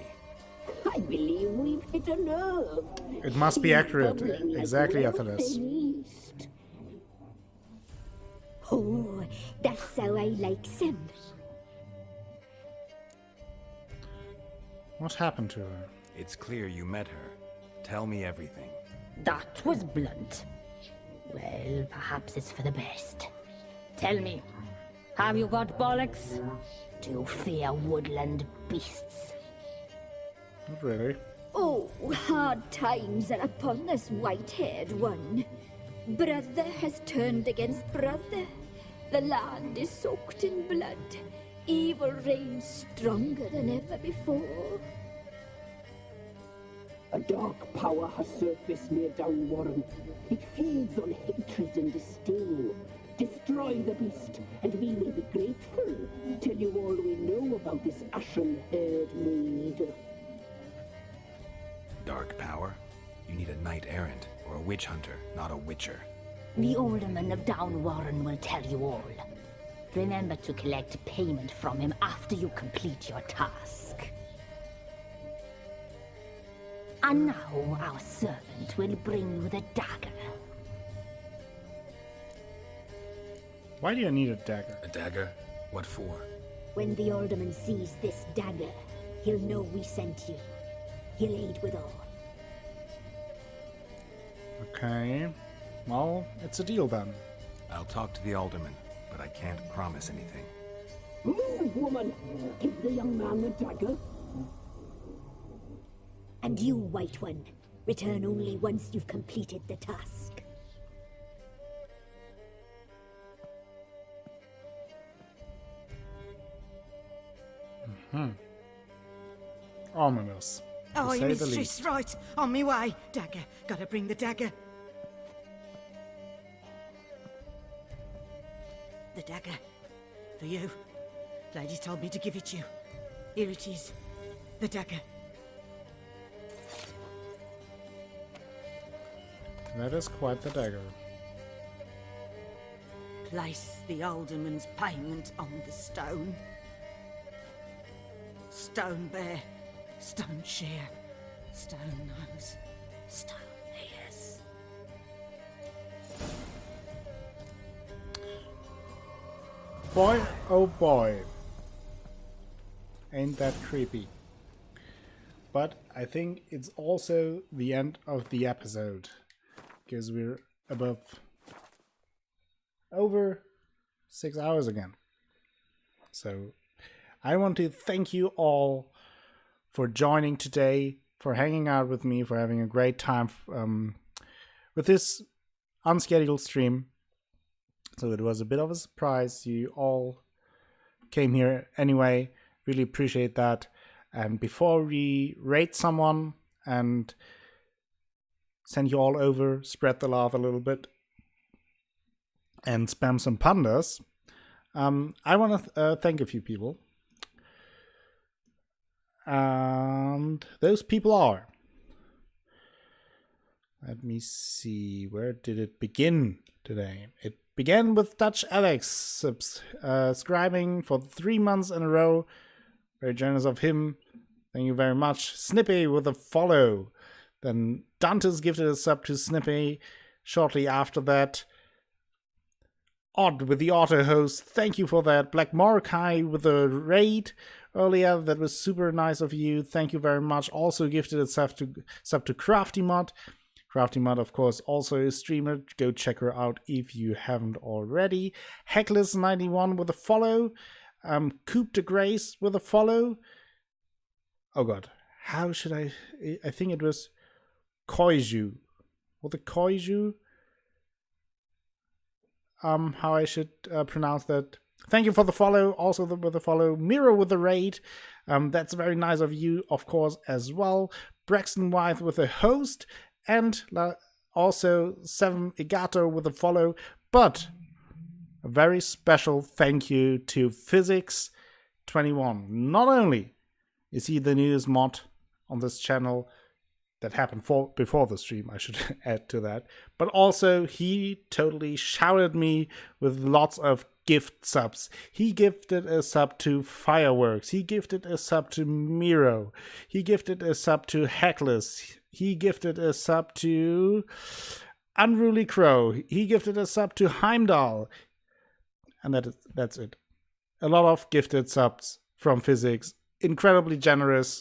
Speaker 8: I believe we've hit a nerve.
Speaker 1: It must be accurate.
Speaker 8: Bubbling like
Speaker 1: Exactly,
Speaker 8: well
Speaker 1: Athenis.
Speaker 8: finished.
Speaker 9: Oh, that's how I like him.
Speaker 1: What happened to her?
Speaker 2: It's clear you met her. Tell me everything.
Speaker 8: That was blunt. Well, perhaps it's for the best. Tell me, have you got bollocks? Do you fear woodland beasts?
Speaker 1: Not really.
Speaker 9: Oh, hard times are upon us, white-haired one. Brother has turned against brother. The land is soaked in blood. Evil reigns stronger than ever before.
Speaker 8: A dark power has surfaced near Downwarren. It feeds on hatred and disdain. Destroy the beast, and we will be grateful. Tell you all we know about this ashen-haired maid.
Speaker 2: Dark power? You need a knight-errant or a witch hunter, not a witcher.
Speaker 8: The alderman of Downwarren will tell you all. Remember to collect payment from him after you complete your task. And now our servant will bring you the dagger.
Speaker 1: Why do you need a dagger?
Speaker 2: A dagger? What for?
Speaker 9: When the alderman sees this dagger, he'll know we sent you. He'll aid with all.
Speaker 1: Okay. Well, it's a deal then.
Speaker 2: I'll talk to the alderman, but I can't promise anything.
Speaker 8: Move, woman! Give the young man the dagger.
Speaker 9: And you, White One, return only once you've completed the task.
Speaker 1: Ominous. to
Speaker 7: Oh,
Speaker 1: say
Speaker 7: your
Speaker 1: the
Speaker 7: mistress,
Speaker 1: least.
Speaker 7: right. On me way. Dagger. Gotta bring the dagger. The dagger. For you. Lady told me to give it you. Here it is. The dagger.
Speaker 1: That is quite the dagger.
Speaker 7: Place the alderman's payment on the stone. Stone bear, stone shear, stone nose, stone ears.
Speaker 1: Boy, oh boy. Ain't that creepy. But I think it's also the end of the episode. Because we're above over 6 hours again. So I want to thank you all for joining today, for hanging out with me, for having a great time with this unscheduled stream. So it was a bit of a surprise. You all came here anyway. Really appreciate that. And before we rate someone and send you all over, spread the love a little bit, and spam some pandas, I want to thank a few people. And those people are... Let me see, where did it begin today? It began with Dutch Alex subscribing for 3 months in a row. Very generous of him. Thank you very much. Snippy with a follow. Then Dantes gifted a sub to Snippy shortly after that. Odd with the auto host, thank you for that. Black Morokai with a raid earlier, that was super nice of you. Thank you very much. Also gifted a sub to Crafty Mod. Crafty Mod, of course, also a streamer. Go check her out if you haven't already. Heckless91 with a follow. Coop de Grace with a follow. Oh god, how should I think it was Koiju. With a Koiju? How I should pronounce that. Thank you for the follow. Also with the follow. Miro with the raid. That's very nice of you, of course, as well. Braxton Wythe with a host. And also 7 Igato with a follow. But a very special thank you to Physics21. Not only is he the newest mod on this channel, that happened before the stream, I should add to that. But also, he totally showered me with lots of gift subs. He gifted a sub to Fireworks. He gifted a sub to Miro. He gifted a sub to Heckless. He gifted a sub to Unruly Crow. He gifted a sub to Heimdall. And that's it. A lot of gifted subs from Physics. Incredibly generous.